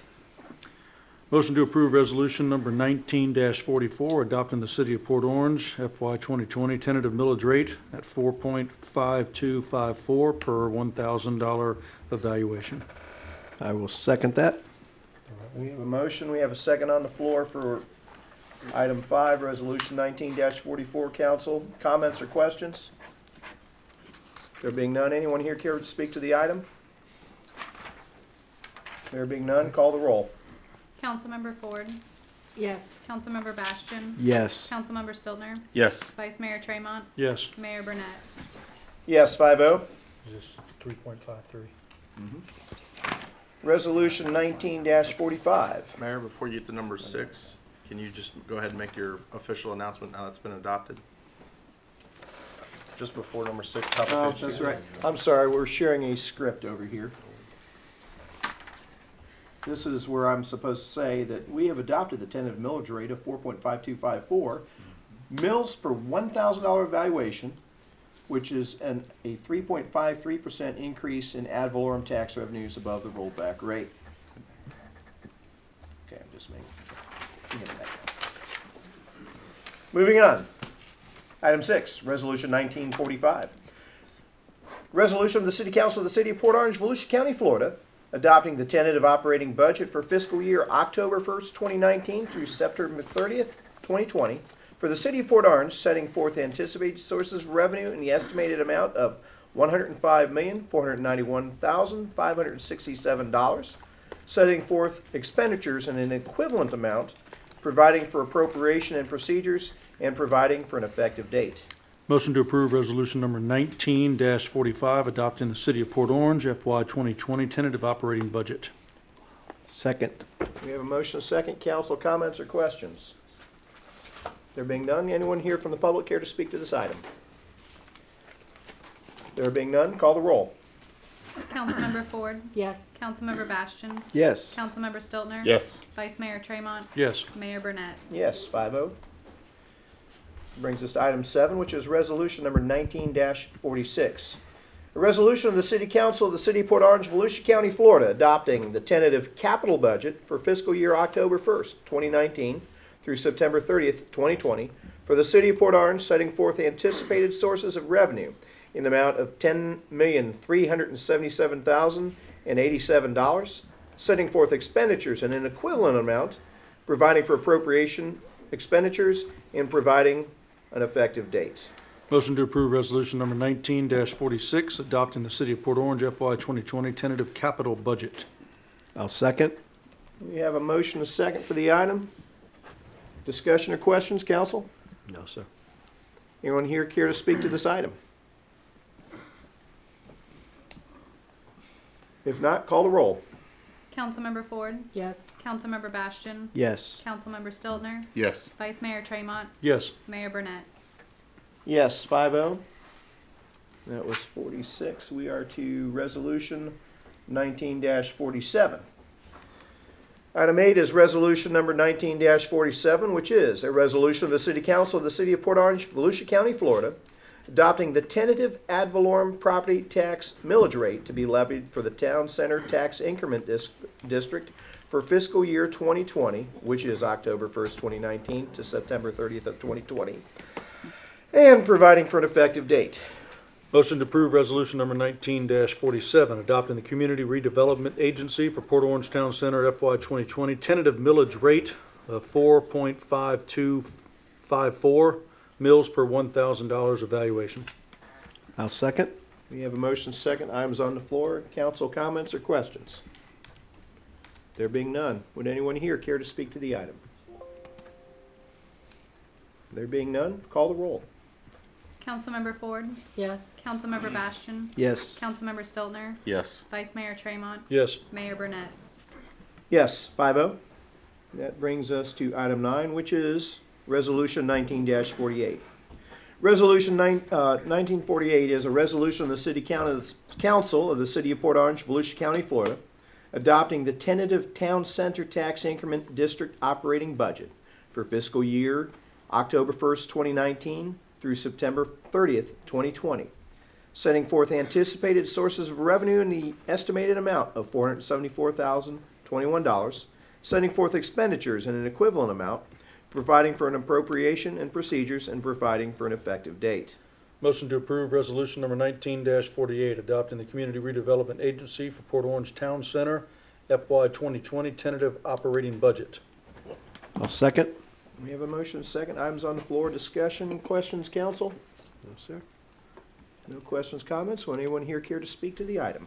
Motion to approve resolution number 19-44, adopting the City of Port Orange FY 2020 tentative millage rate at 4.5254 per $1,000 evaluation.
I will second that.
We have a motion, we have a second on the floor for item 5, resolution 19-44. Council, comments or questions? There being none, anyone here care to speak to the item? There being none, call the roll.
Councilmember Ford,
Yes.
Councilmember Bastian,
Yes.
Councilmember Stiltner,
Yes.
Vice Mayor Tremont,
Yes.
Mayor Burnett.
Yes, 5-0.
Is this 3.53?
Resolution 19-45.
Mayor, before you get to number 6, can you just go ahead and make your official announcement now that it's been adopted? Just before number 6.
Oh, that's right. I'm sorry, we're sharing a script over here. This is where I'm supposed to say that we have adopted the tentative millage rate of 4.5254 mills per $1,000 evaluation, which is a 3.53% increase in ad valorem tax revenues above the rollback rate. Okay, I'm just making that. Moving on. Item 6, Resolution 1945. Resolution of the City Council of the City of Port Orange, Volusia County, Florida, adopting the tentative operating budget for fiscal year October 1st, 2019 through September 30th, 2020 for the City of Port Orange, setting forth anticipated sources of revenue in the estimated amount of $105,491,567, setting forth expenditures in an equivalent amount, providing for appropriation and procedures, and providing for an effective date.
Motion to approve resolution number 19-45, adopting the City of Port Orange FY 2020 tentative operating budget.
Second.
We have a motion, a second. Council comments or questions? There being none, anyone here from the public care to speak to this item? There being none, call the roll.
Councilmember Ford,
Yes.
Councilmember Bastian,
Yes.
Councilmember Stiltner.
Yes.
Vice Mayor Tremont,
Yes.
Mayor Burnett.
Yes, 5-0. Brings us to item 7, which is resolution number 19-46. A resolution of the City Council of the City of Port Orange, Volusia County, Florida, adopting the tentative capital budget for fiscal year October 1st, 2019 through September 30th, 2020 for the City of Port Orange, setting forth anticipated sources of revenue in the amount of $10,377,087, setting forth expenditures in an equivalent amount, providing for appropriation expenditures, and providing an effective date.
Motion to approve resolution number 19-46, adopting the City of Port Orange FY 2020 tentative capital budget.
I'll second.
We have a motion, a second for the item. Discussion or questions, council?
No, sir.
Anyone here care to speak to this item? If not, call the roll.
Councilmember Ford,
Yes.
Councilmember Bastian,
Yes.
Councilmember Stiltner,
Yes.
Vice Mayor Tremont,
Yes.
Mayor Burnett.
Yes, 5-0. That was 46. We are to resolution 19-47. Item 8 is resolution number 19-47, which is a resolution of the City Council of the City of Port Orange, Volusia County, Florida, adopting the tentative ad valorem property tax millage rate to be levied for the Town Center Tax Increment District for fiscal year 2020, which is October 1st, 2019 to September 30th of 2020, and providing for an effective date.
Motion to approve resolution number 19-47, adopting the Community Redevelopment Agency for Port Orange Town Center FY 2020 tentative millage rate of 4.5254 mills per $1,000 evaluation.
I'll second.
We have a motion second. Items on the floor. Council comments or questions? There being none, would anyone here care to speak to the item? There being none, call the roll.
Councilmember Ford,
Yes.
Councilmember Bastian,
Yes.
Councilmember Stiltner,
Yes.
Vice Mayor Tremont,
Yes.
Mayor Burnett.
Yes, 5-0. That brings us to item 9, which is Resolution 19-48. Resolution 1948 is a resolution of the City Council of the City of Port Orange, Volusia County, Florida, adopting the tentative Town Center Tax Increment District operating budget for fiscal year October 1st, 2019 through September 30th, 2020, setting forth anticipated sources of revenue in the estimated amount of $474,021, setting forth expenditures in an equivalent amount, providing for an appropriation and procedures, and providing for an effective date.
Motion to approve resolution number 19-48, adopting the Community Redevelopment Agency for Port Orange Town Center FY 2020 tentative operating budget.
I'll second.
We have a motion and a second. Items on the floor. Discussion. Questions, council?
No, sir.
No questions, comments? Will anyone here care to speak to the item?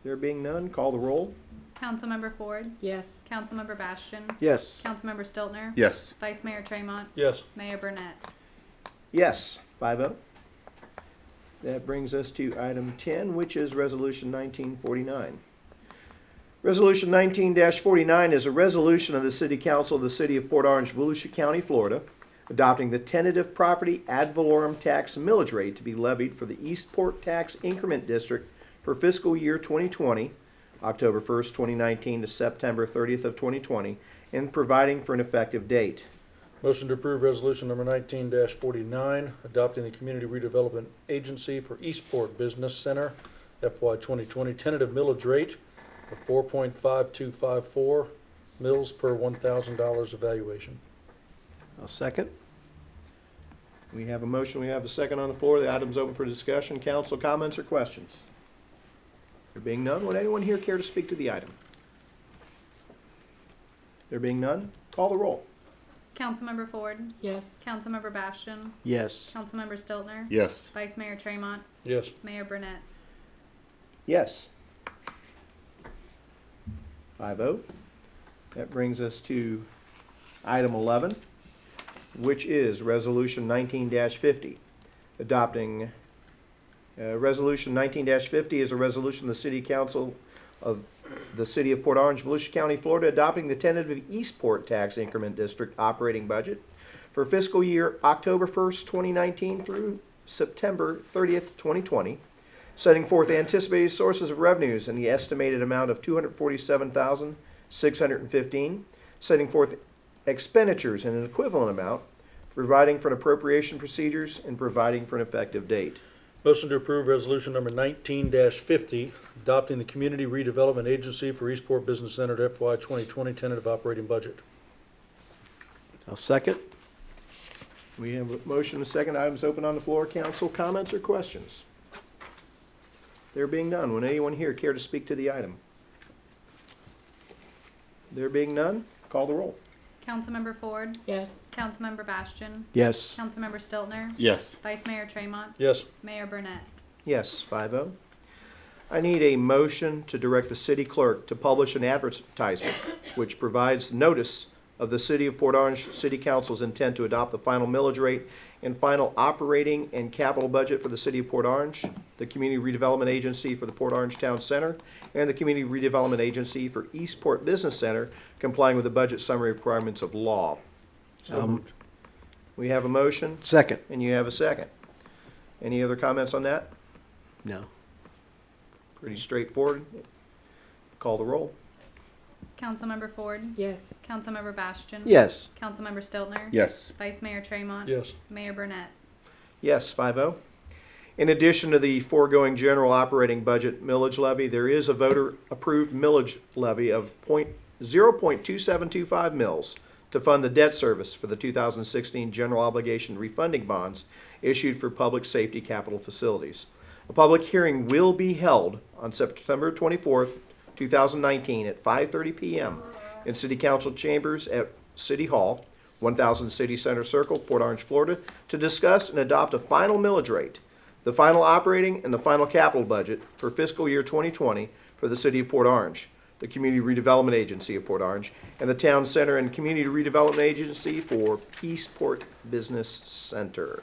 There being none, call the roll.
Councilmember Ford,
Yes.
Councilmember Bastian,
Yes.
Councilmember Stiltner,
Yes.
Vice Mayor Tremont,
Yes.
Mayor Burnett.
Yes, 5-0. That brings us to item 10, which is Resolution 1949. Resolution 19-49 is a resolution of the City Council of the City of Port Orange, Volusia County, Florida, adopting the tentative property ad valorem tax millage rate to be levied for the Eastport Tax Increment District for fiscal year 2020, October 1st, 2019 to September 30th of 2020, and providing for an effective date.
Motion to approve resolution number 19-49, adopting the Community Redevelopment Agency for Eastport Business Center FY 2020 tentative millage rate of 4.5254 mills per $1,000 evaluation.
I'll second.
We have a motion, we have a second on the floor. The item's open for discussion. Council comments or questions? There being none, would anyone here care to speak to the item? There being none, call the roll.
Councilmember Ford,
Yes.
Councilmember Bastian,
Yes.
Councilmember Stiltner,
Yes.
Vice Mayor Tremont,
Yes.
Mayor Burnett.
Yes. 5-0. That brings us to item 11, which is Resolution 19-50. Adopting Resolution 19-50 is a resolution of the City Council of the City of Port Orange, Volusia County, Florida, adopting the tentative Eastport Tax Increment District operating budget for fiscal year October 1st, 2019 through September 30th, 2020, setting forth anticipated sources of revenues in the estimated amount of $247,615, setting forth expenditures in an equivalent amount, providing for an appropriation procedures, and providing for an effective date.
Motion to approve resolution number 19-50, adopting the Community Redevelopment Agency for Eastport Business Center FY 2020 tentative operating budget.
I'll second.
We have a motion and a second. Items open on the floor. Council comments or questions? There being none, would anyone here care to speak to the item? There being none, call the roll.
Councilmember Ford,
Yes.
Councilmember Bastian,
Yes.
Councilmember Stiltner,
Yes.
Vice Mayor Tremont,
Yes.
Mayor Burnett.
Yes, 5-0. I need a motion to direct the city clerk to publish an advertisement which provides notice of the City of Port Orange City Council's intent to adopt the final millage rate and final operating and capital budget for the City of Port Orange, the Community Redevelopment Agency for the Port Orange Town Center, and the Community Redevelopment Agency for Eastport Business Center, complying with the budget summary requirements of law.
So moved.
We have a motion,
Second.
and you have a second. Any other comments on that?
No.
Pretty straightforward. Call the roll.
Councilmember Ford,
Yes.
Councilmember Bastian,
Yes.
Councilmember Stiltner,
Yes.
Vice Mayor Tremont,
Yes.
Mayor Burnett.
Yes, 5-0. In addition to the foregoing general operating budget millage levy, there is a voter-approved millage levy of 0.2725 mils to fund the debt service for the 2016 general obligation refunding bonds issued for public safety capital facilities. A public hearing will be held on September 24th, 2019 at 5:30 p.m. in City Council chambers at City Hall, 1000 City Center Circle, Port Orange, Florida, to discuss and adopt a final millage rate, the final operating and the final capital budget for fiscal year 2020 for the City of Port Orange, the Community Redevelopment Agency of Port Orange, and the Town Center and Community Redevelopment Agency for Eastport Business Center.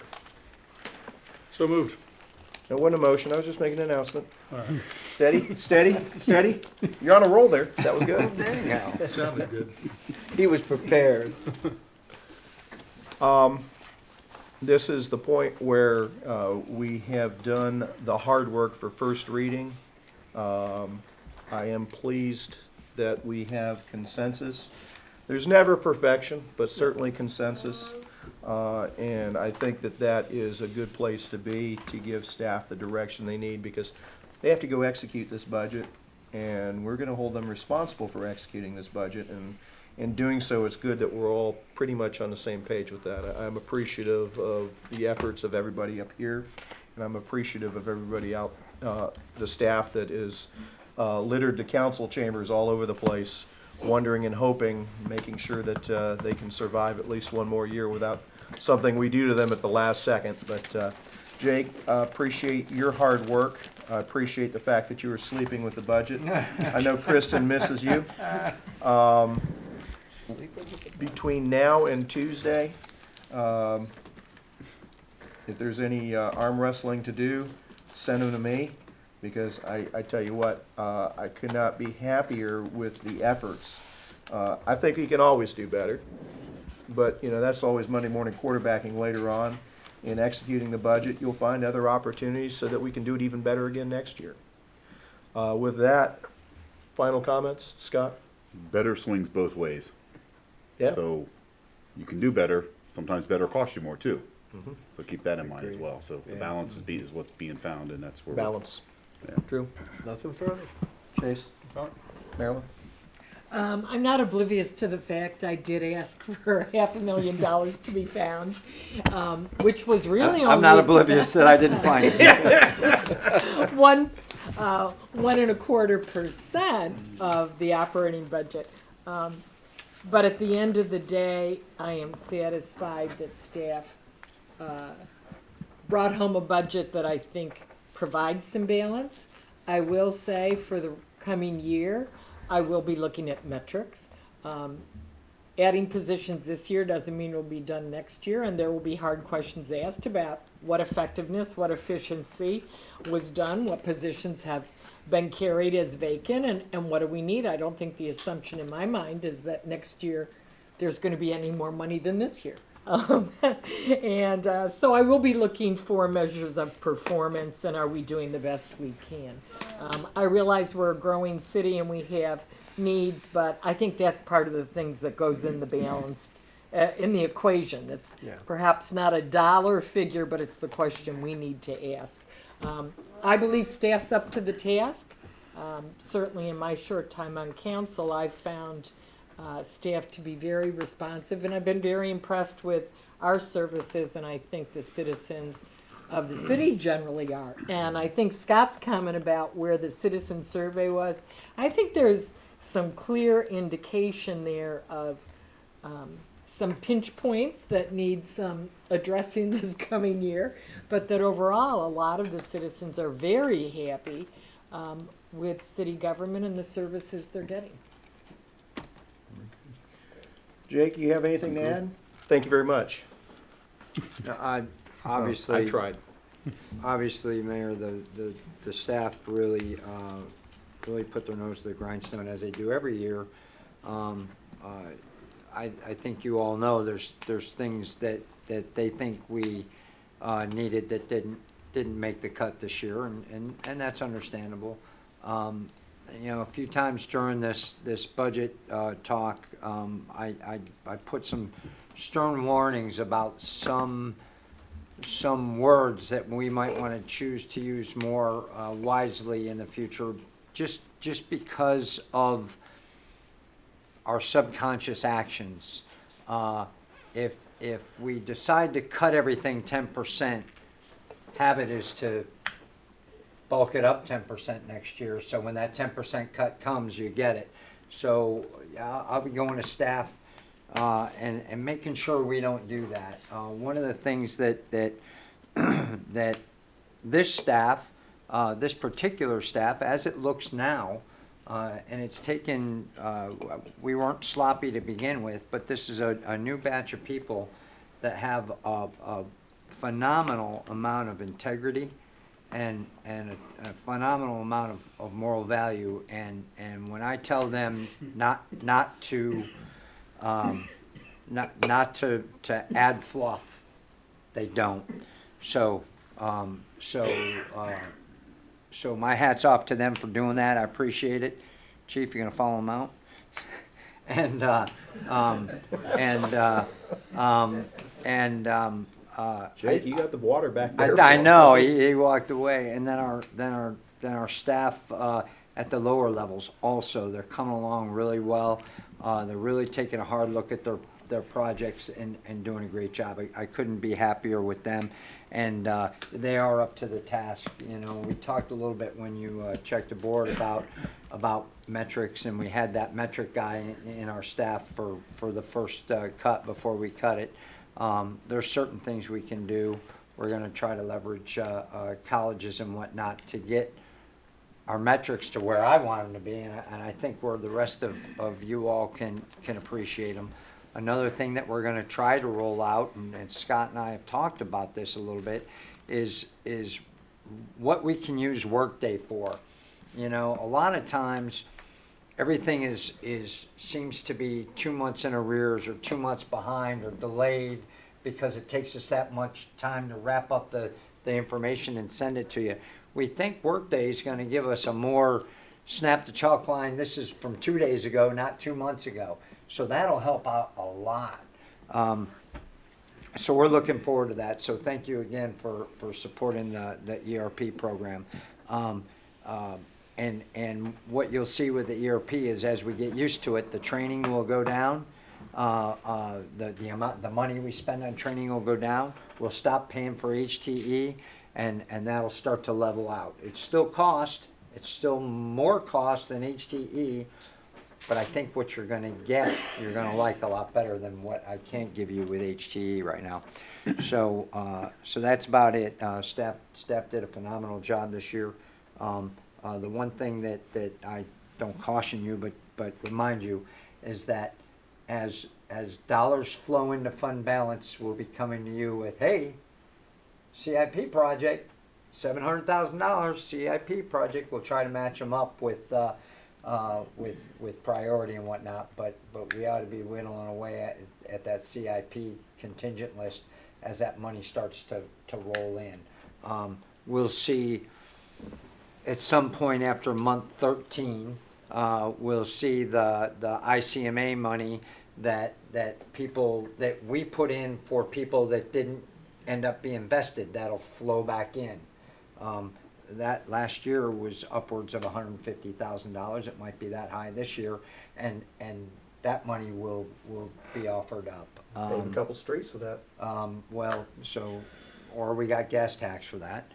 So moved.
It wasn't a motion, I was just making an announcement.
All right.
Steady, steady, steady. You're on a roll there. That was good.
Anyhow,
Sounded good.
He was prepared.
This is the point where we have done the hard work for first reading. I am pleased that we have consensus. There's never perfection, but certainly consensus. And I think that that is a good place to be, to give staff the direction they need, because they have to go execute this budget, and we're gonna hold them responsible for executing this budget, and in doing so, it's good that we're all pretty much on the same page with that. I'm appreciative of the efforts of everybody up here, and I'm appreciative of everybody out, the staff that is littered the council chambers all over the place, wondering and hoping, making sure that they can survive at least one more year without something we do to them at the last second. But Jake, appreciate your hard work. I appreciate the fact that you were sleeping with the budget. I know Kristen misses you. Between now and Tuesday, if there's any arm wrestling to do, send them to me, because I tell you what, I could not be happier with the efforts. I think we can always do better, but that's always Monday morning quarterbacking later on. In executing the budget, you'll find other opportunities so that we can do it even better again next year. With that, final comments, Scott?
Better swings both ways.
Yeah.
So you can do better. Sometimes better costs you more too.
Mhm.
So keep that in mind as
Agreed.
well. So the
Yeah.
balance is what's being found, and that's where
Balance.
Yeah.
True.
Nothing further.
Chase? Marilyn?
I'm not oblivious to the fact I did ask for $500,000 to be found, which was really only.
I'm not oblivious that I didn't find it.
1.25% of the operating budget. But at the end of the day, I am satisfied that staff brought home a budget that I think provides some balance. I will say for the coming year, I will be looking at metrics. Adding positions this year doesn't mean it'll be done next year, and there will be hard questions asked about what effectiveness, what efficiency was done, what positions have been carried as vacant, and what do we need. I don't think the assumption in my mind is that next year there's going to be any more money than this year. So I will be looking for measures of performance and are we doing the best we can. I realize we're a growing city and we have needs, but I think that's part of the things that goes in the balance, in the equation. It's perhaps not a dollar figure, but it's the question we need to ask. I believe staff's up to the task. Certainly in my short time on council, I've found staff to be very responsive, and I've been very impressed with our services, and I think the citizens of the city generally are. And I think Scott's comment about where the citizen survey was, I think there's some clear indication there of some pinch points that need some addressing this coming year, but that overall, a lot of the citizens are very happy with city government and the services they're getting.
Jake, you have anything to add? Thank you very much.
Obviously,
I tried.
Obviously, Mayor, the staff really, really put their nose to the grindstone as they do every year. I think you all know there's things that they think we needed that didn't make the cut this year, and that's understandable. A few times during this budget talk, I put some stern warnings about some words that we might want to choose to use more wisely in the future, just because of our subconscious actions. If we decide to cut everything 10%, habit is to bulk it up 10% next year, so when that 10% cut comes, you get it. So I'll be going to staff and making sure we don't do that. One of the things that this staff, this particular staff, as it looks now, and it's taken, we weren't sloppy to begin with, but this is a new batch of people that have a phenomenal amount of integrity and a phenomenal amount of moral value. And when I tell them not to not to add fluff, they don't. So so my hat's off to them for doing that. I appreciate it. Chief, you're gonna follow them out? And
Jake, you got the water back there.
I know he walked away, and then our staff at the lower levels also, they're coming along really well. They're really taking a hard look at their projects and doing a great job. I couldn't be happier with them, and they are up to the task. You know, we talked a little bit when you checked the board about metrics, and we had that metric guy in our staff for the first cut before we cut it. There's certain things we can do. We're going to try to leverage colleges and whatnot to get our metrics to where I want them to be, and I think where the rest of you all can appreciate them. Another thing that we're going to try to roll out, and Scott and I have talked about this a little bit, is what we can use Workday for. You know, a lot of times everything seems to be 2 months in arrears or 2 months behind or delayed because it takes us that much time to wrap up the information and send it to you. We think Workday is going to give us a more snap the chalk line. This is from 2 days ago, not 2 months ago. So that'll help out a lot. So we're looking forward to that. So thank you again for supporting the ERP program. And what you'll see with the ERP is as we get used to it, the training will go down. The money we spend on training will go down. We'll stop paying for HTE, and that'll start to level out. It's still cost. It's still more cost than HTE, but I think what you're going to get, you're going to like a lot better than what I can't give you with HTE right now. So that's about it. Staff did a phenomenal job this year. The one thing that I don't caution you, but remind you, is that as dollars flow into fund balance, we'll be coming to you with, hey, CIP project, $700,000 CIP project. We'll try to match them up with priority and whatnot, but we ought to be whittling away at that CIP contingent list as that money starts to roll in. We'll see at some point after month 13, we'll see the ICMA money that we put in for people that didn't end up being vested. That'll flow back in. That last year was upwards of $150,000. It might be that high this year, and that money will be offered up.
Paved a couple streets with that.
Or we got gas tax for that.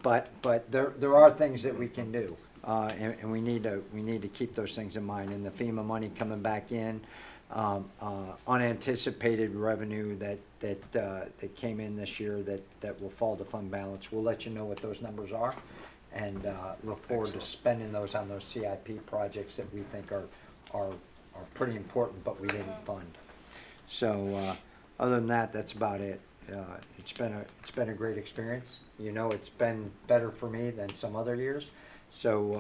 But there are things that we can do, and we need to keep those things in mind. And the FEMA money coming back in, unanticipated revenue that came in this year that will fall to fund balance. We'll let you know what those numbers are, and look forward to spending those on those CIP projects that we think are pretty important, but we didn't fund. So other than that, that's about it. It's been a great experience. You know, it's been better for me than some other years. So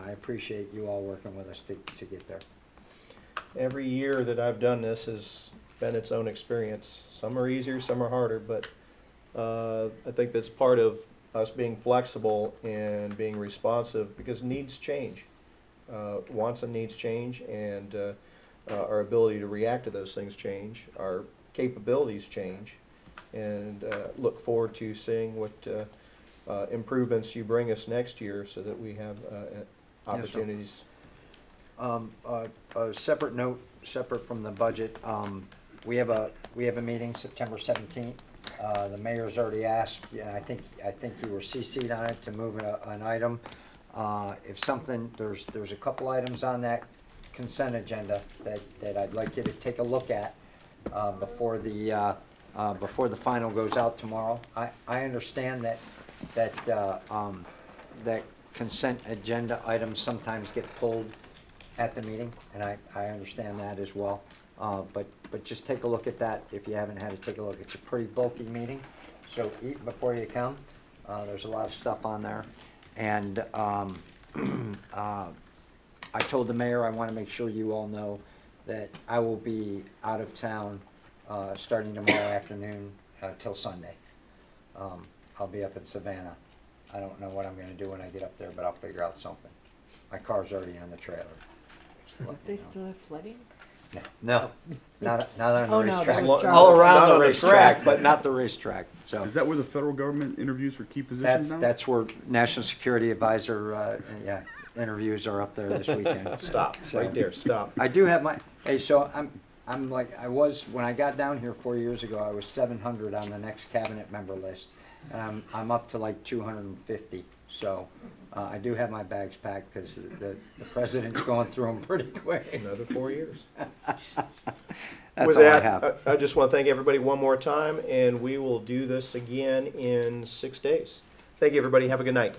I appreciate you all working with us to get there.
Every year that I've done this has been its own experience. Some are easier, some are harder, but I think that's part of us being flexible and being responsive because needs change. Wants and needs change, and our ability to react to those things change. Our capabilities change, and look forward to seeing what improvements you bring us next year so that we have opportunities.
A separate note, separate from the budget, we have a meeting September 17th. The mayor's already asked, and I think you were CC'd on it to move an item. If something, there's a couple items on that consent agenda that I'd like you to take a look at before the final goes out tomorrow. I understand that consent agenda items sometimes get pulled at the meeting, and I understand that as well. But just take a look at that if you haven't had to take a look. It's a pretty bulky meeting, so eat before you come. There's a lot of stuff on there. And I told the mayor I want to make sure you all know that I will be out of town starting tomorrow afternoon till Sunday. I'll be up in Savannah. I don't know what I'm going to do when I get up there, but I'll figure out something. My car's already on the trailer.
They still have flooding?
No, not on the
Oh, no,
racetrack.
that was
All
Charlie.
around
Not
the
on the
racetrack,
track.
but not the racetrack. So
Is that where the federal government interviews for key positions now?
that's where National Security Advisor, interviews are up there this weekend.
Stop,
So-
right there, stop.
I do have my, hey, so I'm like, I was, when I got down here 4 years ago, I was 700 on the next cabinet member list. And I'm up to like 250, so, I do have my bags packed, cause the president's going through them pretty quick.
Another 4 years.
That's
With
all I
that,
have.
I just want to thank everybody one more time, and we will do this again in 6 days. Thank you, everybody. Have a good night.